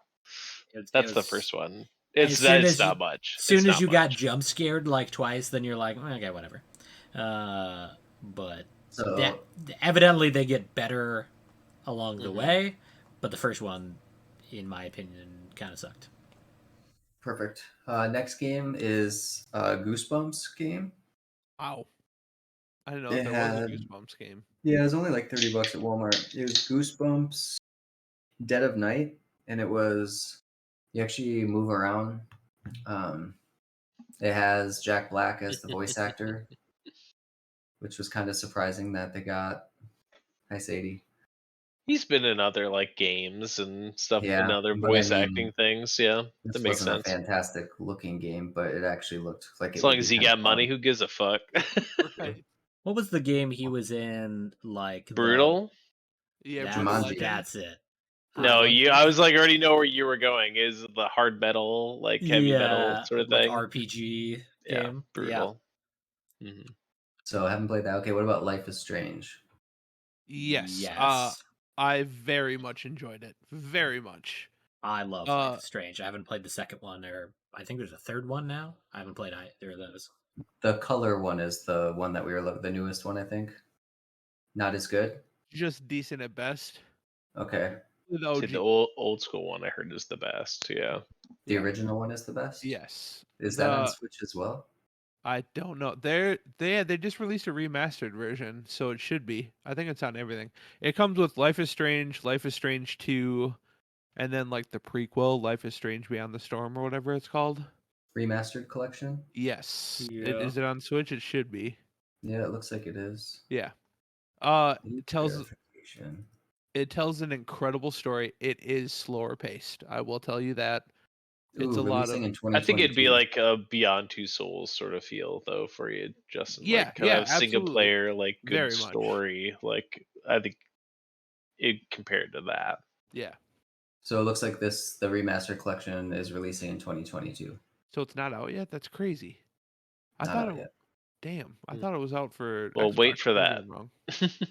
it that's the was first one. as soon It's as not much. soon It's as not you got much. jump scared like twice, then you're like, okay, whatever. But that so evidently they get better along the Mhm. way, but the first one, in my opinion, kind of sucked. perfect. Next game is Goosebumps game. Wow. I didn't know It there was a had Goosebumps game. Yeah, it was only like $30 at Walmart. It was Goosebumps Dead of Night, and it was you actually move around. Um, it has Jack Black as the voice actor, which was kind of surprising that they got. Hi, Sadie. He's been in other like games and stuff and Yeah, other but I voice acting mean, things. Yeah, that this makes wasn't a sense. fantastic looking game, but it actually looked like As it long would as be he kind of got money, fun. who gives a fuck? Right. What was the game he was in? Like the Brutal? Yeah, Brutal Jumanji. Legend. that's it. Brutal No, Legend. I was like already know where you were going. Is the hard metal, like heavy metal Yeah, sort of like thing? RPG Yeah, game. Yeah, brutal. Hmm. So I haven't played that. Okay, what about Life is Strange? Yes. yes. I very much enjoyed it. Very much. I love Life Uh, is Strange. I haven't played the second one, or I think there's a third one now. I haven't played either of those. The color one is the one that we were the newest one, I think. Not as good. just decent at best. Okay. The See, OG. the old school one I heard is the best. Yeah. The Yeah. original one is the best. Yes. Is that on Switch as well? I don't know. They just released a remastered version, so it should be. I think it's on everything. It comes with Life is Strange, Life is Strange 2, and then like the prequel, Life is Strange Beyond the Storm or whatever it's called. Remastered collection? Yes. Yeah. Is it on Switch? It should be. Yeah, it looks like it is. Yeah. Age It tells verification. an incredible story. It is slower paced. I will tell you that. It's Ooh, a lot releasing of in I think it'd be 2022. like a Beyond Two Souls sort of feel though for you, Justin. yeah, Like kind yeah, of single absolutely. player, like good Very much. story. Like I think it compared to that. Yeah. So it looks like the remastered collection is releasing in 2022. So it's not out yet? That's crazy. I Not thought out it yet. Damn, I Mm. thought it was out for Well, Xbox. wait for Maybe that. I'm wrong.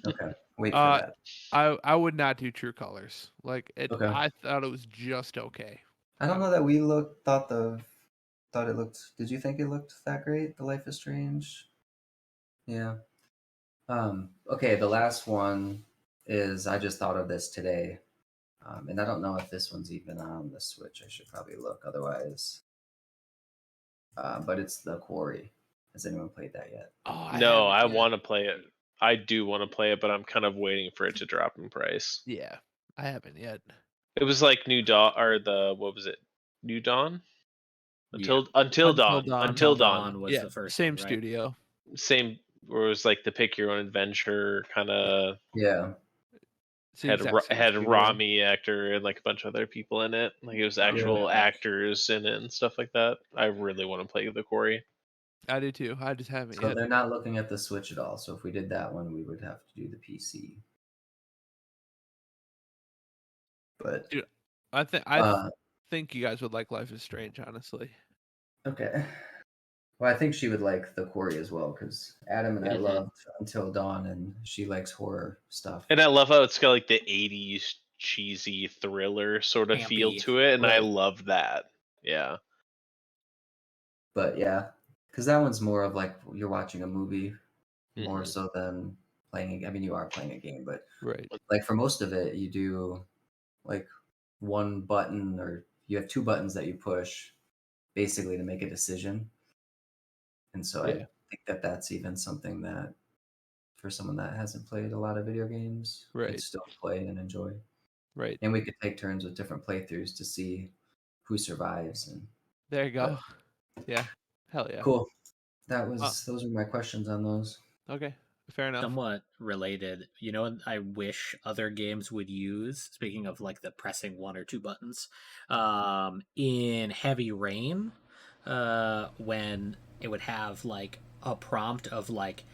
Okay, wait for Uh, that. I would not do True Colors. Like it, Okay. I thought it was just okay. I don't know that we thought it looked. Did you think it looked that great? The Life is Strange. Yeah. Okay, the last one is I just thought of this today. And I don't know if this one's even on the Switch. I should probably look otherwise. But it's the Quarry. Has anyone played that yet? Oh, No, I haven't yet. want to play it. I do want to play it, but I'm kind of waiting for it to drop in price. Yeah, I haven't yet. It was like New Dawn or the what was it? New Dawn? Yeah. Until Dawn. Dawn. Until Until Dawn. Dawn was Yeah, the first same one, right? studio. Same where it was like the pick your own adventure kind of Yeah. It's the had exact same had as Peele. Rami actor and like a bunch of other people in it. Like it was actual actors in it and stuff like that. I really want to play the Quarry. I do too. I just haven't So yet. they're not looking at the Switch at all. So if we did that one, we would have to do the PC. But Dude, I think you guys would like Life is Strange, honestly. okay. Well, I think she would like the Quarry as well because Adam and I Mhm. loved Until Dawn, and she likes horror stuff. And I love how it's got like the 80s cheesy thriller sort of feel Campy. to it, and I Right. love that. Yeah. But yeah, because that one's more of like you're watching a movie more Mhm. so than playing. I mean, you are playing a game, but Right. like for most of it, you do like one button or you have two buttons that you push basically to make a decision. And so I Yeah. think that that's even something that for someone that hasn't played a lot of video games could Right. still play and enjoy. Right. And we could take turns with different playthroughs to see who survives. And There you go. but Yeah. Hell yeah. cool. Those are my questions on those. Okay. Fair enough. Somewhat related, you know what I wish other games would use, speaking of like the pressing one or two buttons, in Heavy Rain, when it would have like a prompt of like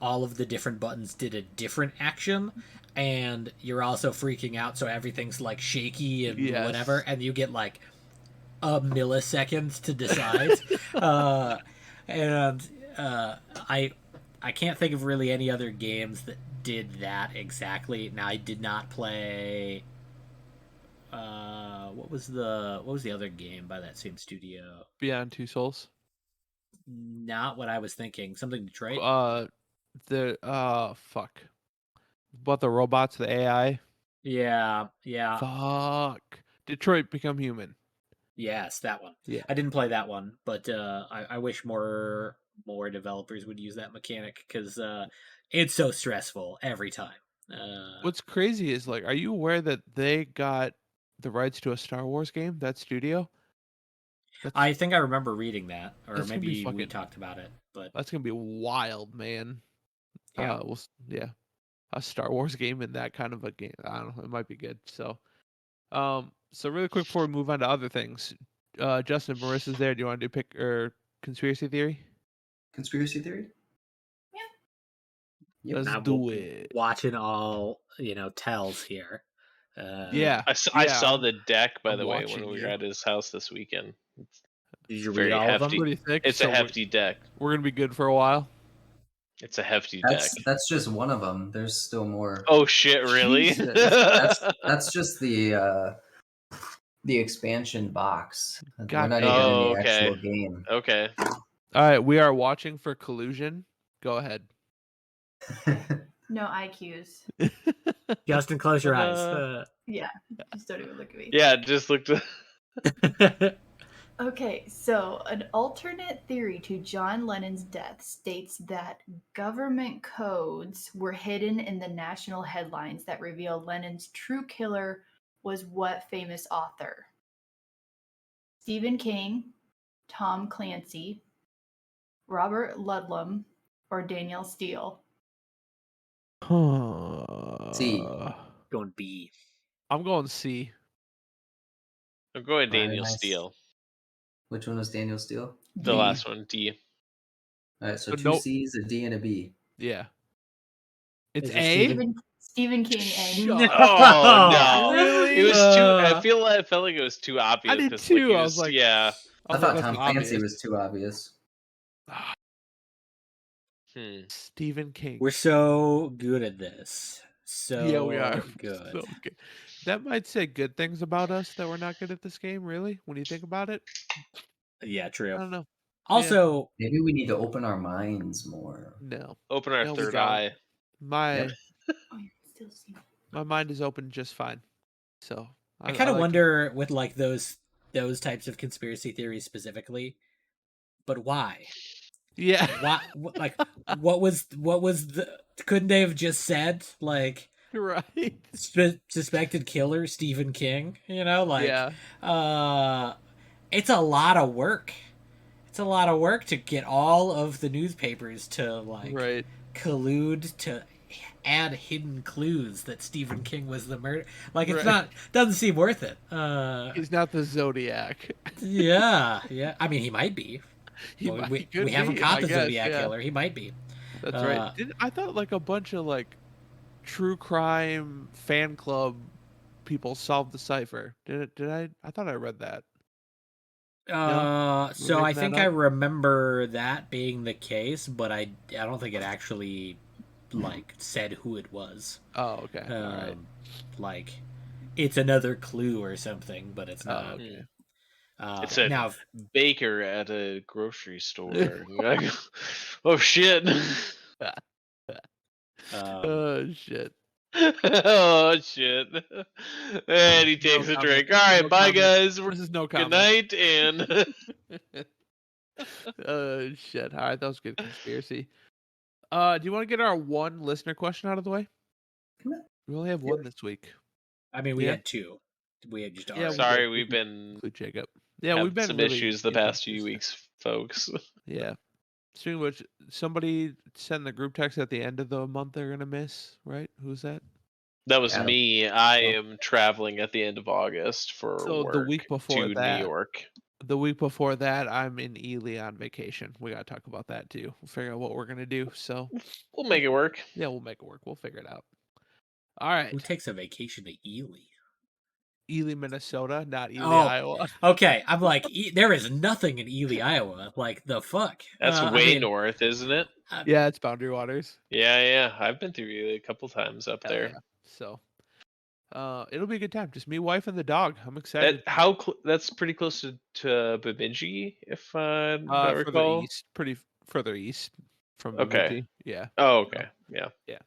all of the different buttons did a different action, and you're also freaking out, so everything's like shaky and Yes. whatever, and you get like a millisecond to decide. And I can't think of really any other games that did that exactly. Now I did not play. What was the other game by that same studio? Beyond Two Souls. Not what I was thinking. Something Detroit. Fuck. But the robots, the AI. Yeah. Fuck. Detroit Become Human. Yes, that one. Yeah. I didn't play that one, but I wish more developers would use that mechanic because it's so stressful every time. What's crazy is like, are you aware that they got the rights to a Star Wars game? That studio. I think I remember reading that, or That's gonna be maybe we fucking- talked about it. But That's gonna be wild, man. yeah, Yeah, a Star Wars game in that kind of a game. I don't know. It might be good. So really quick before we move on to other things, Justin, Marissa's there. Do you want to do pick or conspiracy theory? Conspiracy theory? Yep. Let's now do we'll be it. watching all tells here. Yeah. I saw the deck, by I'm the way, when watching we you. were at his house this weekend. Did you Very read all of hefty. them? Pretty thick. It's so a hefty deck. We're gonna be good for a while. It's a hefty deck. That's just one of them. There's still more. Oh shit! Really? Jesus. That's just the expansion box. We're God not damn. even in Oh, the okay. actual game. Okay. All right, we are watching for collusion. Go ahead. No IQs. Justin, close your eyes. Yeah, just don't even look at me. Yeah, just looked. Okay, so an alternate theory to John Lennon's death states that government codes were hidden in the national headlines that reveal Lennon's true killer was what famous author? Stephen King, Tom Clancy, Robert Ludlum, or Daniel Steele? C. Going B. I'm going C. I'm going Very Daniel nice. Steele. Which one was Daniel Steele? The D. last one, D. All right, so But two nope. C's, a D, and a B. Yeah. It's Is it A. Stephen King and Shut Oh no! Really? It was too. I felt like it was too obvious. I did 'cause, too. he I was like, yeah. I thought that's Tom Clancy obvious. was too obvious. Stephen King. We're so good at this. So Yeah, we are. good. So good. That might say good things about us that we're not good at this game, really, when you think about it. Yeah, I true. don't know. Also, Maybe we need to open our minds more. No. Open our No, we third don't. eye. My Yep. Oh, you're still seeing. my mind is open just fine. So I kind of like it. wonder with like those types of conspiracy theories specifically, but why? Yeah. Why? Like, what was the? Couldn't they have just said like Right. suspected killer Stephen King? You know, like, Yeah. It's a lot of work. It's a lot of work to get all of the newspapers to like Right. collude to add hidden clues that Stephen King was the murder. Like, it's Right. not, doesn't seem worth it. He's not the Zodiac. Yeah. I mean, he might be. He Well, might, he we could haven't be, caught I the guess. Zodiac Yeah, killer. He might be. that's right. Uh, I thought like a bunch of like true crime fan club people solved the cipher. Did I? I thought I read that. No? So I Making that think I up? remember that being the case, but I don't think it actually like said who it was. Oh, okay. All right. Like it's another clue or something, but it's Oh, not. okay. It said Now, baker at a grocery store. Oh shit! Oh shit. Oh shit! And he No takes a comment. drink. All right, No bye comment. guys. This is no Good comment. night, and Oh shit. All right, that was a good conspiracy. Do you want to get our one listener question out of the way? We only have one this week. I mean, we Yeah. had two. We had just Yeah, we already. did. sorry, we've been Include Jacob. Yeah, we've having been some really issues the getting past few this. weeks, folks. Yeah. Speaking of which, somebody send the group text at the end of the month they're gonna miss, right? Who's that? That was Adam. me. I Oh. am traveling at the end of August for So the work week before to New that, York. I'm in Ely on vacation. We gotta talk about that too. We'll figure out what we're gonna do. So We'll make it work. yeah, we'll make it work. We'll figure it out. All right. Who takes a vacation to Ely? Ely, Minnesota, not Ely, Oh, Iowa. okay. I'm like, there is nothing in Ely, Iowa. Like the fuck. That's I way mean, north, isn't it? Yeah, it's Boundary Waters. Yeah. I've been through Ely a couple times up Hell there. yeah. So it'll be a good time. Just me, wife, and the dog. I'm That excited. that's pretty close to Bemidji, if I Further recall. east, further east from Okay. Bemidji. Yeah. Oh, So, okay. Yeah. yeah.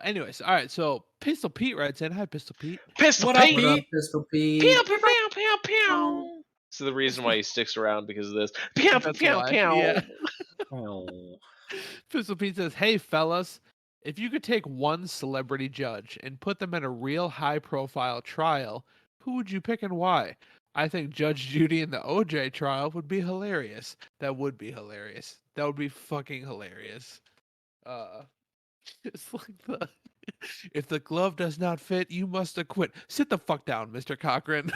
Anyways, all right. So Pistol Pete writes in. Hi, Pistol Pete. Pistol What up, Pete. What up, Pete? Pistol Pew Pete? pew pew pew pew. So the reason why he sticks around because of this. Pew pew That's pew why. pew. Yeah. Oh, Pistol Pete says, "Hey fellas, if you could take one celebrity judge and put them in a real high-profile trial, who would you pick and why? I think Judge Judy in the OJ trial would be hilarious. That would be hilarious. That would be fucking hilarious. Uh, it's like the if the glove does not fit, you must acquit. Sit the fuck down, Mr. Cochran."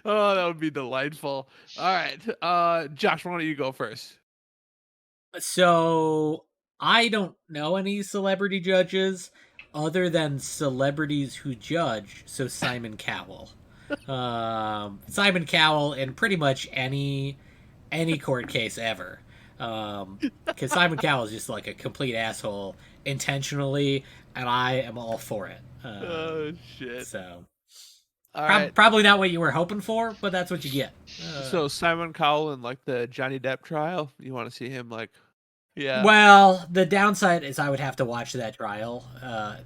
Oh, that would be delightful. All right, Josh, why don't you go first? so I don't know any celebrity judges other than celebrities who judge. So Simon Cowell, Simon Cowell in pretty much any court case ever. Because Simon Cowell is just like a complete asshole intentionally, and I am all for it. Oh shit! So All right. probably not what you were hoping for, but that's what you get. So Simon Cowell in like the Johnny Depp trial, you want to see him like, yeah, Well, the downside is I would have to watch that trial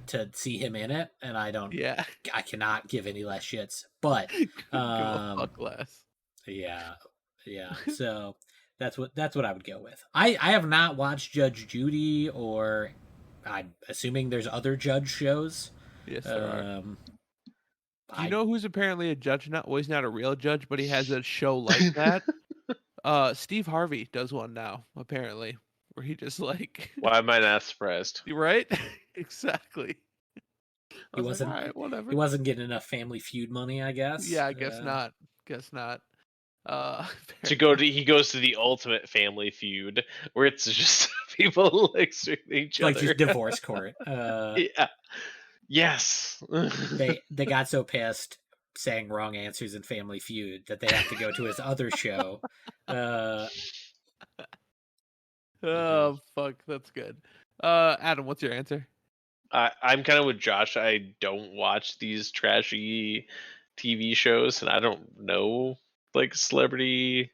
to see him in it, and yeah, I cannot give any less shits. But give a fuck less. yeah. So that's what I would go with. I have not watched Judge Judy, or I'm assuming there's other judge shows. Yes, there are. Do you I know who's apparently a judge? Not, well, he's not a real judge, but he has a show like that. Steve Harvey does one now, apparently, where he just like, Why am I not surprised? right? Exactly. I he was like, wasn't all right, whatever. he wasn't getting enough Family Feud money, I guess. Yeah, I guess not. Guess not. He goes to the ultimate family feud where it's just people like suing each like other. just divorce court. Yeah. Yes. They got so pissed saying wrong answers in Family Feud that they have to go to his other show. Oh fuck, that's good. Adam, what's your answer? I'm kind of with Josh. I don't watch these trashy TV shows, and I don't know like celebrity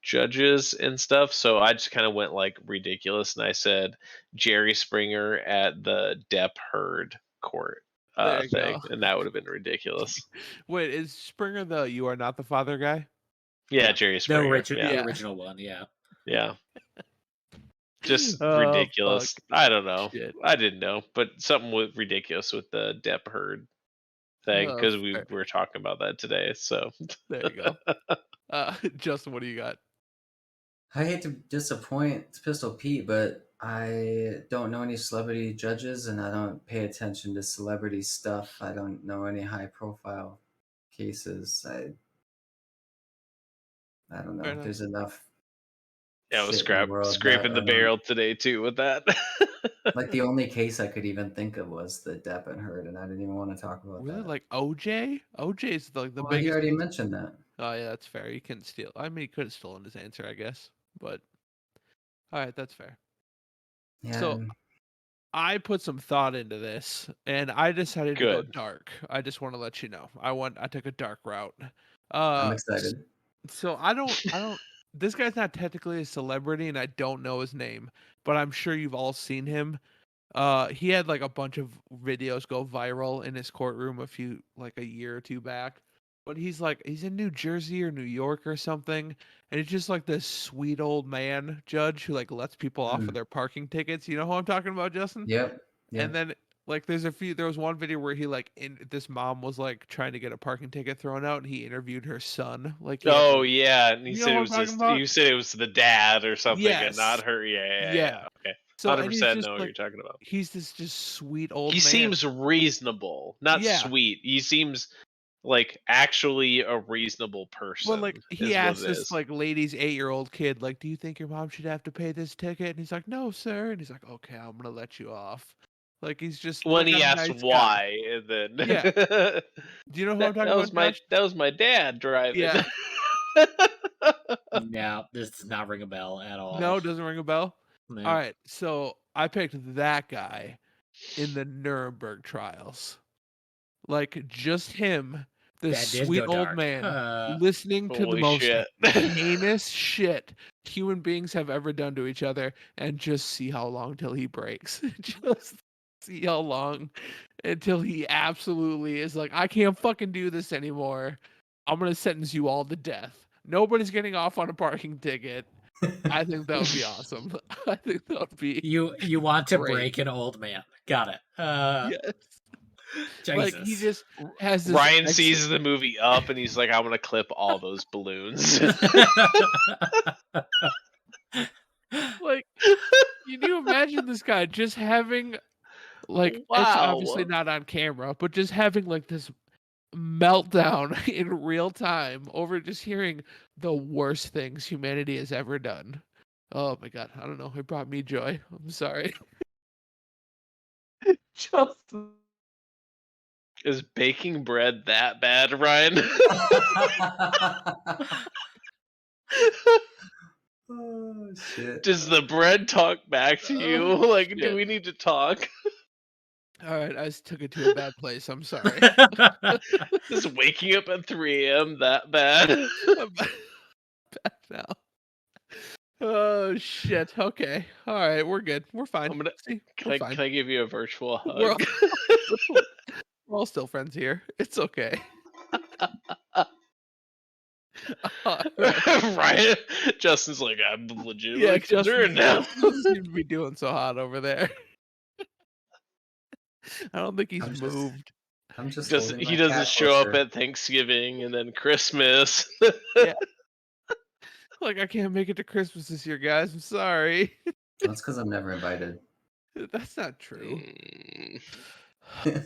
judges and stuff. So I just kind of went like ridiculous, and I said Jerry Springer at the Depp Heard court There you thing, go. and that would have been ridiculous. Wait, is Springer the "You Are Not the Father" guy? Yeah, Jerry the Springer. Yeah. original one, yeah. Yeah. Just Oh, ridiculous. fuck. I don't know. Shit. I didn't know, but something with ridiculous with the Depp Heard thing because we Fair. were talking about that today. So There you go. Justin, what do you got? I hate to disappoint Pistol Pete, but I don't know any celebrity judges, and I don't pay attention to celebrity stuff. I don't know any high-profile cases. I don't Fair know. enough. There's enough Yeah, I was shit in the world scraping the that I don't. barrel today too with that. Like the only case I could even think of was the Depp and Heard, and I didn't even want to talk about Really, that. like OJ? OJ is like the Well, he biggest. already mentioned that. Oh yeah, that's fair. You couldn't steal. I mean, he could have stolen his answer, I guess. But all right, that's fair. Yeah, So I put some thought into this, and I decided to go Good. dark. I just want to let you know. I took a dark route. I'm Uh, s- excited. so I don't. This guy's not technically a celebrity, and I don't know his name, but I'm sure you've all seen him. He had like a bunch of videos go viral in his courtroom a year or two back. But he's in New Jersey or New York or something, and he's just like this sweet old man judge who like lets people off of Mm. their parking tickets. You know who I'm talking about, Justin? Yep. And Yep. then there was one video where he this mom was like trying to get a parking ticket thrown out, and he interviewed her son. Like he had Oh like, yeah, and he you know said what it I'm was talking this. about? You said it was the dad or something, and not Yes. her. Yeah. Yeah. Okay, So and he's 100% just know what like you're talking about. he's this just sweet old He man. seems reasonable, not Yeah. sweet. He seems like actually a reasonable Well, person, like he is what asked it this is. like lady's 8-year-old kid, like, "Do you think your mom should have to pay this ticket?" And he's like, "No, sir." And he's like, "Okay, I'm gonna let you off." Like he's just When like a he asked nice guy. why, and then Yeah. that, Do you know who I'm talking that was about, Josh? my dad driving. Yeah. Yeah, this does not ring a bell at all. No, doesn't ring a bell. All No. right, so I picked that guy in the Nuremberg trials. Like just him, this That did sweet go old dark. man, listening to the Holy most shit! heinous shit human beings have ever done to each other, and just see how long till he breaks. Just see how long until he absolutely is like, I can't fucking do this anymore. I'm gonna sentence you all to death. Nobody's getting off on a parking ticket. I think that would be awesome. I think that would be You want to great. break an old man. Got it. Yes. Like he Jesus. just has this Ryan sees the movie Up, and he's like, "I'm gonna clip all those balloons." like can you imagine this guy just having like it's obviously Wow. not on camera, but just having like this meltdown in real time over just hearing the worst things humanity has ever done. Oh my god, I don't know. It brought me joy. I'm sorry. Just Is baking bread that bad, Ryan? Oh shit. Does the bread talk back to you? Like, do shit. we need to talk? All right, I just took it to a bad place. I'm sorry. Is waking up at 3 a.m. that bad? I'm bad now. Oh shit. Okay. All right, we're good. We're fine. I'm gonna. See, we're fine. Can I give you a virtual We're hug? all, we're all still friends here. It's okay. All right. Ryan, Justin's like, I'm Yeah, legitimately concerned now. Justin doesn't seem to be doing so hot over there. I don't think he's I'm just moved. I'm just Just holding he my doesn't cat show up closer. at Thanksgiving and then Christmas. Yeah. Like I can't make it to Christmas this year, guys. I'm sorry. That's because I'm never invited. That's not true. Mm.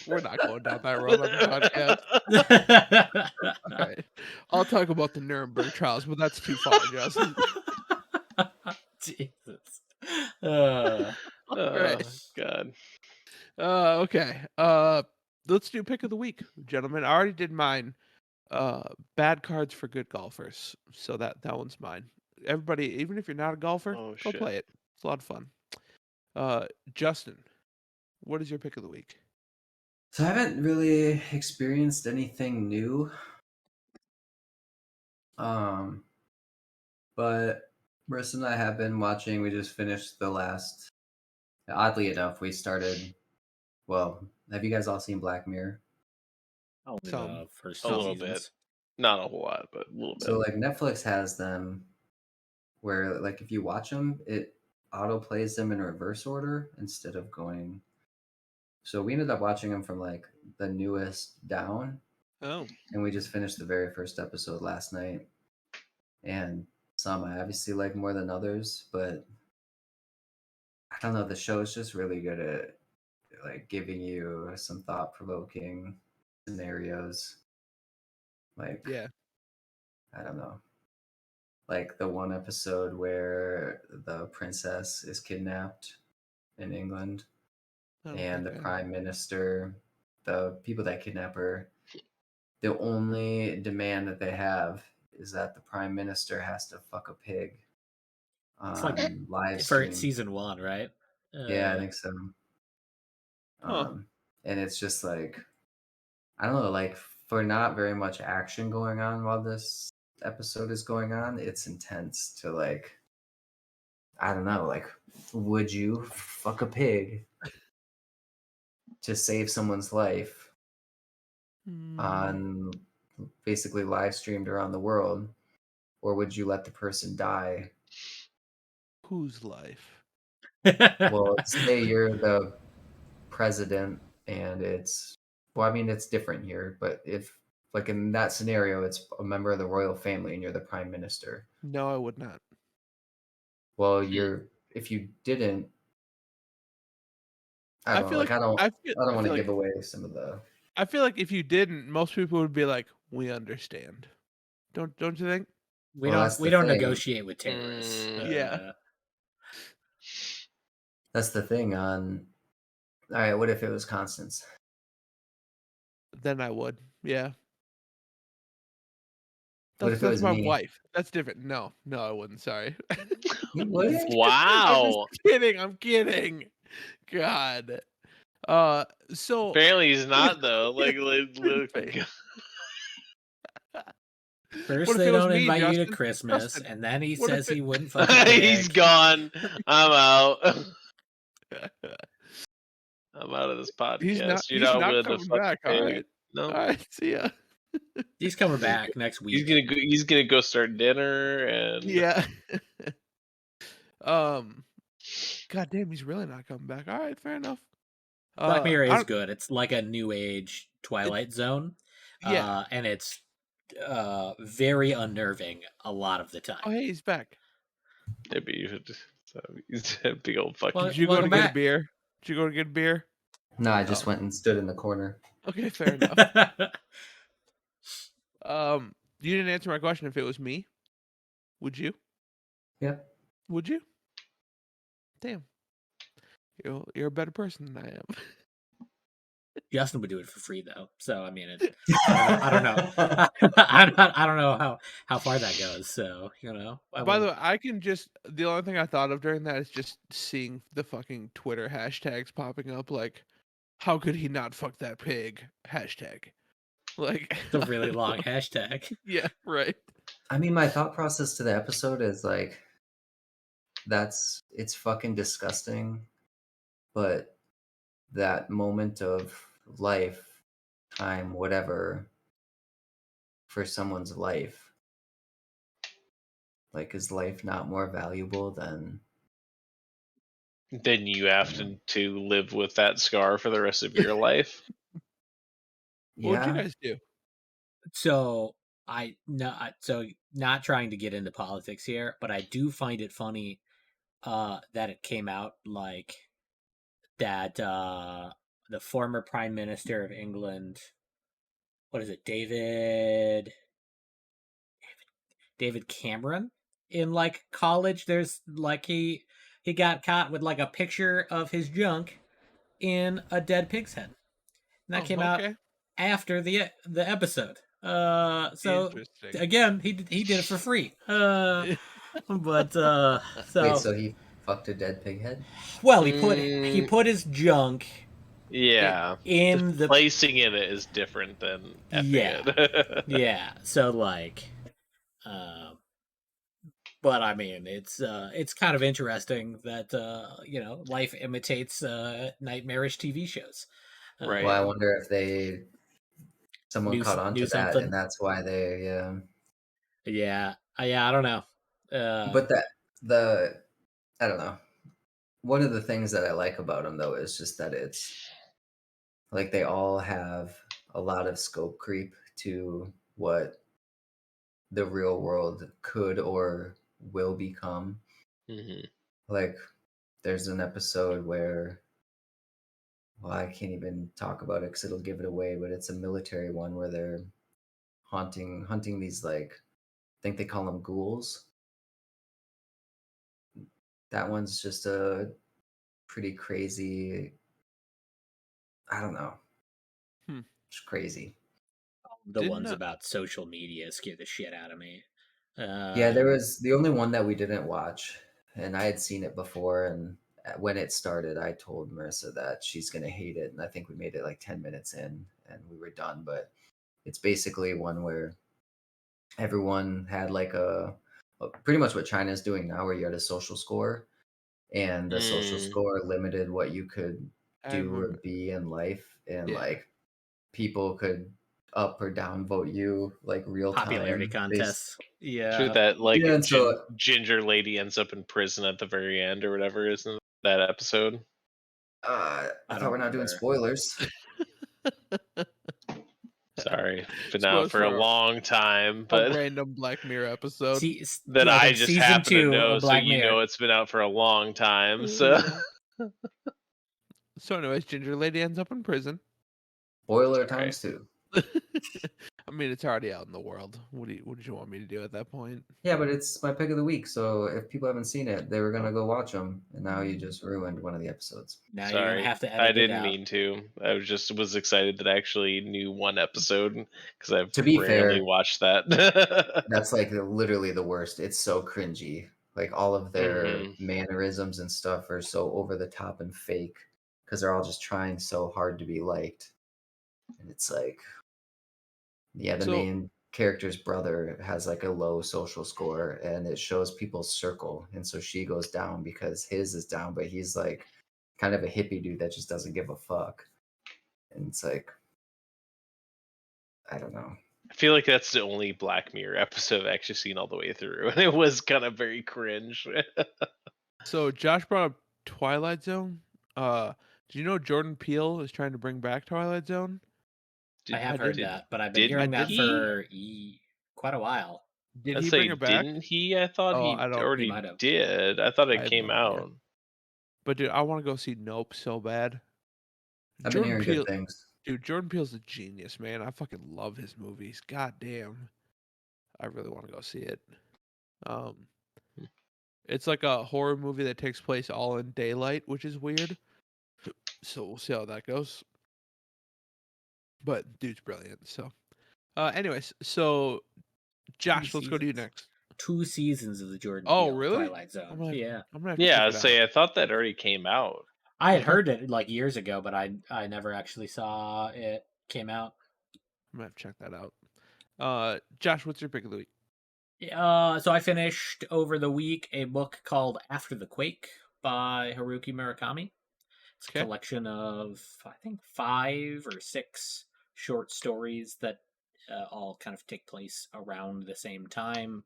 We're not going down that road on the podcast. All right. I'll talk about the Nuremberg trials, but that's too far, Justin. Jesus. All right. God. Okay. Let's do pick of the week, gentlemen. I already did mine. Bad cards for good golfers. So that one's mine. Everybody, even if you're not a golfer, Oh go shit. play it. It's a lot of fun. Justin, what is your pick of the week? So I haven't really experienced anything new. But Marissa and I have been watching. We just finished the last. Oddly enough, we started. Well, have you guys all seen Black Mirror? Only Some. the first A two little seasons. bit. Not a whole lot, but a little bit. So like Netflix has them, where like if you watch them, it auto plays them in reverse order instead of going. So we ended up watching them from like the newest down, Oh. and we just finished the very first episode last night. And some I obviously like more than others, but don't know. The show is just really good at like giving you some thought-provoking scenarios. Like Yeah. I don't know, like the one episode where the princess is kidnapped in England, I don't and think the I know. prime minister, the people that kidnap her, the only demand that they have is that the prime minister has to fuck a pig It's like on live for stream. season 1, right? Yeah, I think so. Huh. And it's just like, I don't know, like for not very much action going on while this episode is going on, it's intense to like, I don't know, like, would you fuck a pig to save someone's life on basically live streamed around the world, or would you let the person die? Whose life? Well, say you're the president and it's, well, I mean, it's different here, but if, like, in that scenario, it's a member of the royal family and you're the prime minister. No, I would not. Well, if you didn't, I I don't know, feel like, like I feel I don't I want to feel give like away some of the, I feel like if you didn't, most people would be like, "We understand." Don't you think? we well, don't that's we the don't thing. negotiate with terrorists. Yeah. That's the thing on, all right, what if it was Constance? Then I would. Yeah. What That's if it that's was my me? wife. That's different. No, I wouldn't. Sorry. You wouldn't? I'm Wow. just kidding. I'm kidding. God. So Apparently he's not though. Like, look. First what if they it was don't me, invite you to Justin? Christmas, Justin. and then he What if says it? he wouldn't fuck a He's pig. gone. I'm out. I'm out of this podcast. You're He's not not willing to coming fuck back. a All pig. right. All No. right. See ya. He's coming back next He's week. he's gonna go start dinner and Yeah. um. God damn, he's really not coming back. All right, fair enough. Black Mirror I is don't, good. It's like a new age Twilight Zone, yeah. and it's very unnerving a lot of the time. Oh, hey, he's back. maybe you should. So he's a big old fucking. Did you go to Welcome get a back. beer? Did you go to get a beer? No, I just Oh. went and stood in the corner. Okay, fair enough. You didn't answer my question. If it was me, would you? Yeah. Would you? Damn, you're a better person than I am. Justin would do it for free though, so I mean, I don't know. I don't know how far that goes. So you know. By the way, I can just the only thing I thought of during that is just seeing the fucking Twitter hashtags popping up like, how could he not fuck that pig? Hashtag. Like it's a really long hashtag. Yeah, right. I mean, my thought process to the episode is like, it's fucking disgusting, but that moment of life, time, whatever, for someone's life, like, is life not more valuable than? Then you have to live with that scar for the rest of your life. What would you Yeah. guys do? So so not trying to get into politics here, but I do find it funny that it came out like that the former Prime Minister of England, what is it, David Cameron, in like college, there's like he got caught with like a picture of his junk in a dead pig's head. And that came out Okay. after the episode. So Interesting. again, he did it for free. But so Wait, so he fucked a dead pig head? well, he put his junk Yeah. in the Placing in it is different than effing it. yeah. So like, but I mean, it's kind of interesting that you know, life imitates nightmarish TV shows. Right. Well, I wonder if someone Knew caught on knew to that, something. and that's why they, Yeah, I don't know. But I don't know. One of the things that I like about them, though, is just that it's like they all have a lot of scope creep to what the real world could or will become. Mhm. Like, there's an episode where, well, I can't even talk about it because it'll give it away, but it's a military one where they're hunting these, like, I think they call them ghouls. That one's just a pretty crazy. I don't know. Hmm. It's crazy. The Didn't ones about social media scare the shit out of me. Yeah, there was the only one that we didn't watch, and I had seen it before. And when it started, I told Marissa that she's gonna hate it, and I think we made it like 10 minutes in, and we were done. But it's basically one where everyone had like pretty much what China's doing now, where you had a social score, and the social score limited what you could I do or remember? be in life, and Yeah. like people could up or down vote you like real popularity time. contests. True Yeah. that like Yeah, and so ginger lady ends up in prison at the very end or whatever, isn't that episode? I I thought don't we're not doing remember. spoilers. Sorry, been out Spoilers for a for long time, a but random Black Mirror episode. that like I in just season happen to 2 know, of so Black you Mirror. know it's been out for a long time. So So, anyways, Ginger Lady ends up in prison. Spoiler Sorry. times 2. I mean, it's already out in the world. What did you want me to do at that point? Yeah, but it's my pick of the week. So if people haven't seen it, they were gonna go watch them, and now you just ruined one of the episodes. Now you're gonna Sorry, have to I edit it didn't out. mean to. I was excited that I actually knew one episode because I've To be rarely fair, watched that. that's like literally the worst. It's so cringy. Like all of their hmm mannerisms and stuff are so over the top and fake because they're all just trying so hard to be liked. And it's like, yeah, the So, main character's brother has like a low social score and it shows people's circle. And so she goes down because his is down, but he's like kind of a hippie dude that just doesn't give a fuck. And it's like, I don't know. I feel like that's the only Black Mirror episode I've actually seen all the way through, and it was kind of very cringe. Josh brought up Twilight Zone. Do you know Jordan Peele is trying to bring back Twilight Zone? I Did, have I heard did. that, but I've been did hearing that he? for quite a while. Did Let's he say, bring it back? didn't he? I thought Oh, he I don't. He already might have. did. I thought I it have no came idea. out. But dude, I want to go see Nope so bad. I've been Jordan hearing Peele, good things. dude. Jordan Peele's a genius, man. I fucking love his movies. God damn, I really want to go see it. Um, it's like a horror movie that takes place all in daylight, which is weird. So we'll see how that goes. But dude's brilliant. So, anyways, so Josh, let's go to you next. 2 seasons of the Jordan Oh, Peele really? Twilight Zone. Yeah. I'm gonna have to Yeah, check I'd it say out. I thought that already came out. I had heard it like years ago, but I never actually saw it came out. I'm gonna have to check that out. Josh, what's your pick of the week? So I finished over the week a book called After the Quake by Haruki Murakami. It's a Okay. collection of, I think, 5 or 6 short stories that all kind of take place around the same time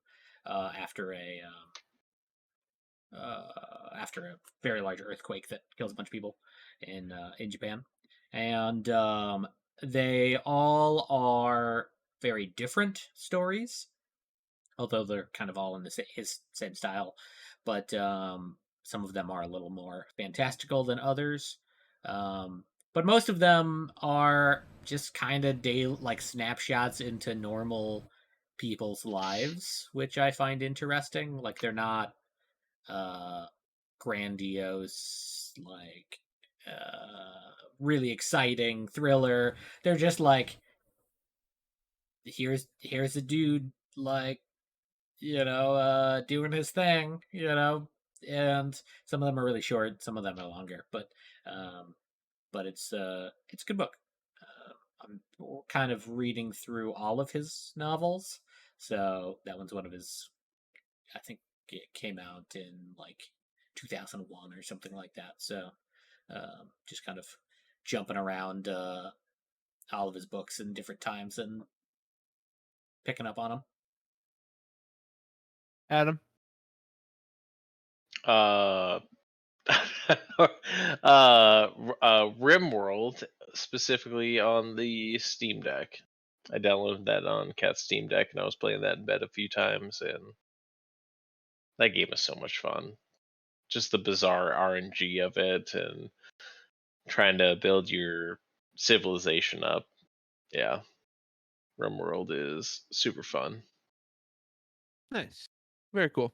after a very large earthquake that kills a bunch of people in Japan, and they all are very different stories, although they're kind of all in his same style. But some of them are a little more fantastical than others. But most of them are just kind of like snapshots into normal people's lives, which I find interesting. Like they're not uh, grandiose, like really exciting thriller. They're just like here's a dude like doing his thing, and some of them are really short, some of them are longer, but it's a good book. I'm kind of reading through all of his novels, so that one's one of his. I think it came out in like 2001 or something like that. So just kind of jumping around all of his books in different times and picking up on them. Adam. uh RimWorld, specifically on the Steam Deck. I downloaded that on Cat's Steam Deck and I was playing that in bed a few times, and that game is so much fun. just the bizarre RNG of it and trying to build your civilization up. Yeah, RimWorld is super fun. Nice. Very cool.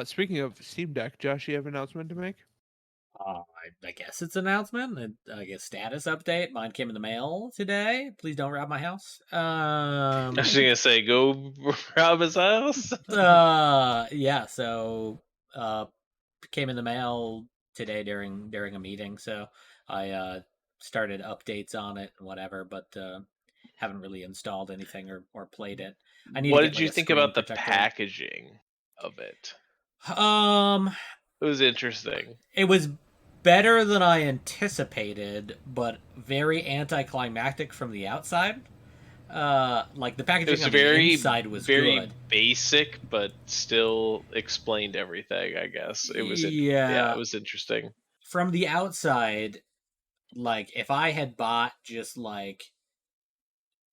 Speaking of Steam Deck, Josh, you have an announcement to make? I guess it's an announcement. I guess status update. Mine came in the mail today. Please don't rob my house. I was gonna say, go rob his house. Yeah. So, came in the mail today during a meeting. So I started updates on it and whatever, but haven't really installed anything or played it. I need to What get did like you a think screen about the protector. packaging of it? Um, It was interesting. it was better than I anticipated, but very anticlimactic from the outside. Like the It packaging was on the very, inside was very good. basic, but still explained everything. I guess it was. Yeah, it Yeah, was interesting. from the outside, like if I had bought just like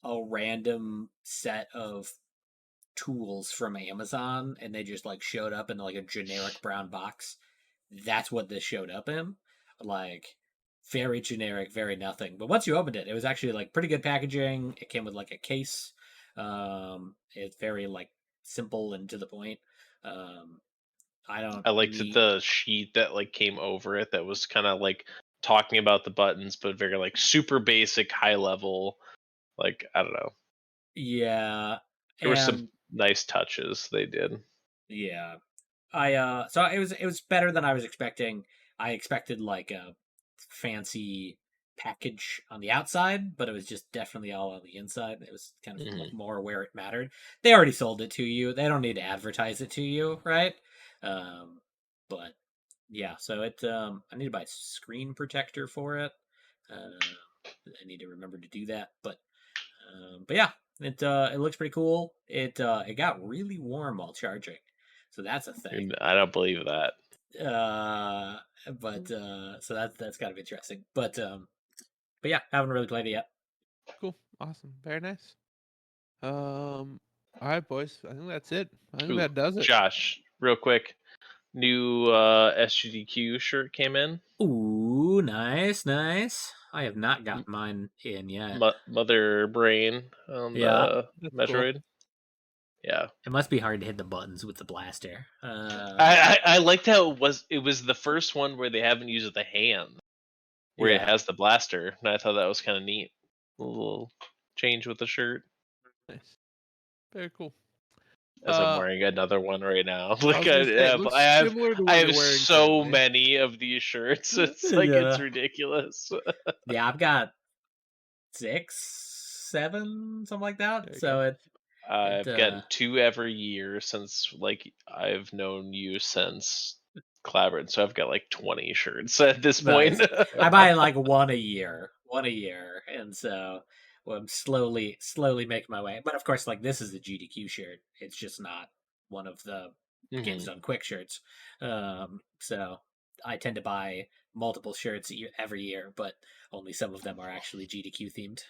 a random set of tools from Amazon and they just like showed up in like a generic brown box, that's what this showed up in. Like very generic, very nothing. But once you opened it, it was actually like pretty good packaging. It came with like a case. It's very like simple and to the point. Um, I don't I liked need. the sheet that like came over it that was kind of like talking about the buttons, but very like super basic, high level. Like I don't know. Yeah, There were some and nice touches they did. yeah, so it was better than I was expecting. I expected like a fancy package on the outside, but it was just definitely all on the inside. It was kind of like more where it mattered. They already sold it to you. They don't need to advertise it to you, right? But yeah, so I need to buy a screen protector for it. I need to remember to do that, but yeah, it looks pretty cool. It got really warm while charging, so that's a thing. I don't believe that. Uh, but so that's kind of interesting. But yeah, haven't really played it yet. Cool. Awesome. Very nice. All right, boys. I think that's it. I think Ooh, that does it. Josh, real quick, new SGDQ shirt came in. Ooh, nice, nice. I have not got mine in yet. Mother Brain on Yeah, the That's cool. Metroid. Yeah, it must be hard to hit the buttons with the blaster. I liked how it was the first one where they haven't used the hand, where it Yeah. has the blaster, and I thought that was kind of neat. A little change with the shirt. Nice. Very cool. As I'm wearing another one right now. I Like was gonna say, it looks similar to I what you're have wearing so currently. many of these shirts. It's like it's Yeah. ridiculous. Yeah, I've got 6, 7, something like There that. you So go. I've gotten 2 every year since like I've known you since Clabbered, so I've got like 20 shirts at this nice. point. I buy like one a year, and so well, I'm slowly making my way. But of course, like this is a GDQ shirt. It's just not one of the Games Mhm. Done Quick shirts. So I tend to buy multiple shirts every year, but only some of them are actually GDQ themed.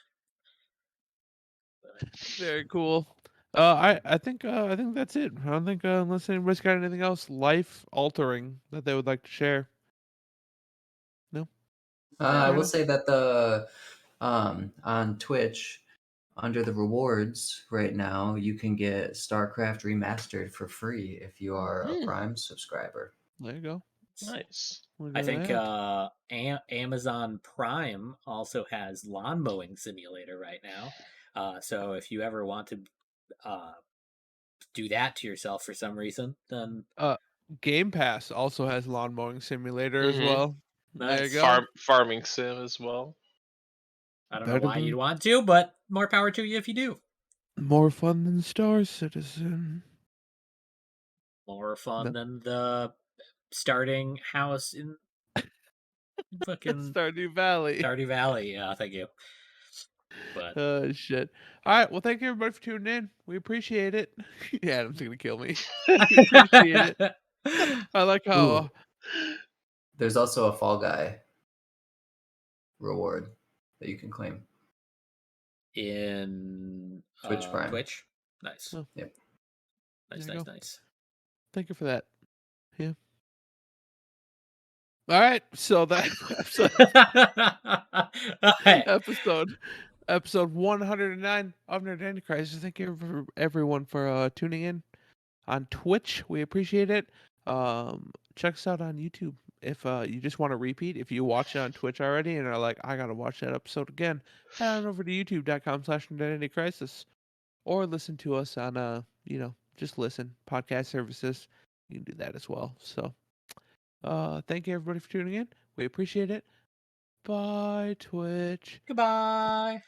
Very cool. I think that's it. I don't think unless anybody's got anything else life altering that they would like to share. No. I Fair will enough. say that on Twitch, under the rewards right now, you can get Starcraft Remastered for free if you are a Prime subscriber. There you go. Nice. Look I at think that. Amazon Prime also has lawn mowing simulator right now. So if you ever want to uh, do that to yourself for some reason, then Game Pass also has lawn mowing simulator as Mhm. well. There you nice. go. Farming sim as well. I don't know Better why you'd than want to, but more power to you if you do. more fun than Star Citizen. More fun No. than the starting house in fucking Stardew Valley. Stardew Valley. Yeah, thank you. But Oh shit. All right. Well, thank you everybody for tuning in. We appreciate it. Yeah, Adam's gonna kill me. We appreciate it. I like how Ooh, there's also a Fall Guy reward that you can claim. in Twitch Prime. Twitch, nice, Oh, Yep. nice, there you nice, go. nice. Thank you for that. Yeah. All right, so that episode 109 of Nerd Antichrist. Thank you everyone for tuning in on Twitch. We appreciate it. Check us out on YouTube if you just want to repeat. If you watch it on Twitch already and are like, I gotta watch that episode again, head on over to youtube.com/NerdIdentityCrisis or listen to us on just listen podcast services. You can do that as well. So thank you everybody for tuning in. We appreciate it. Bye, Twitch. Goodbye.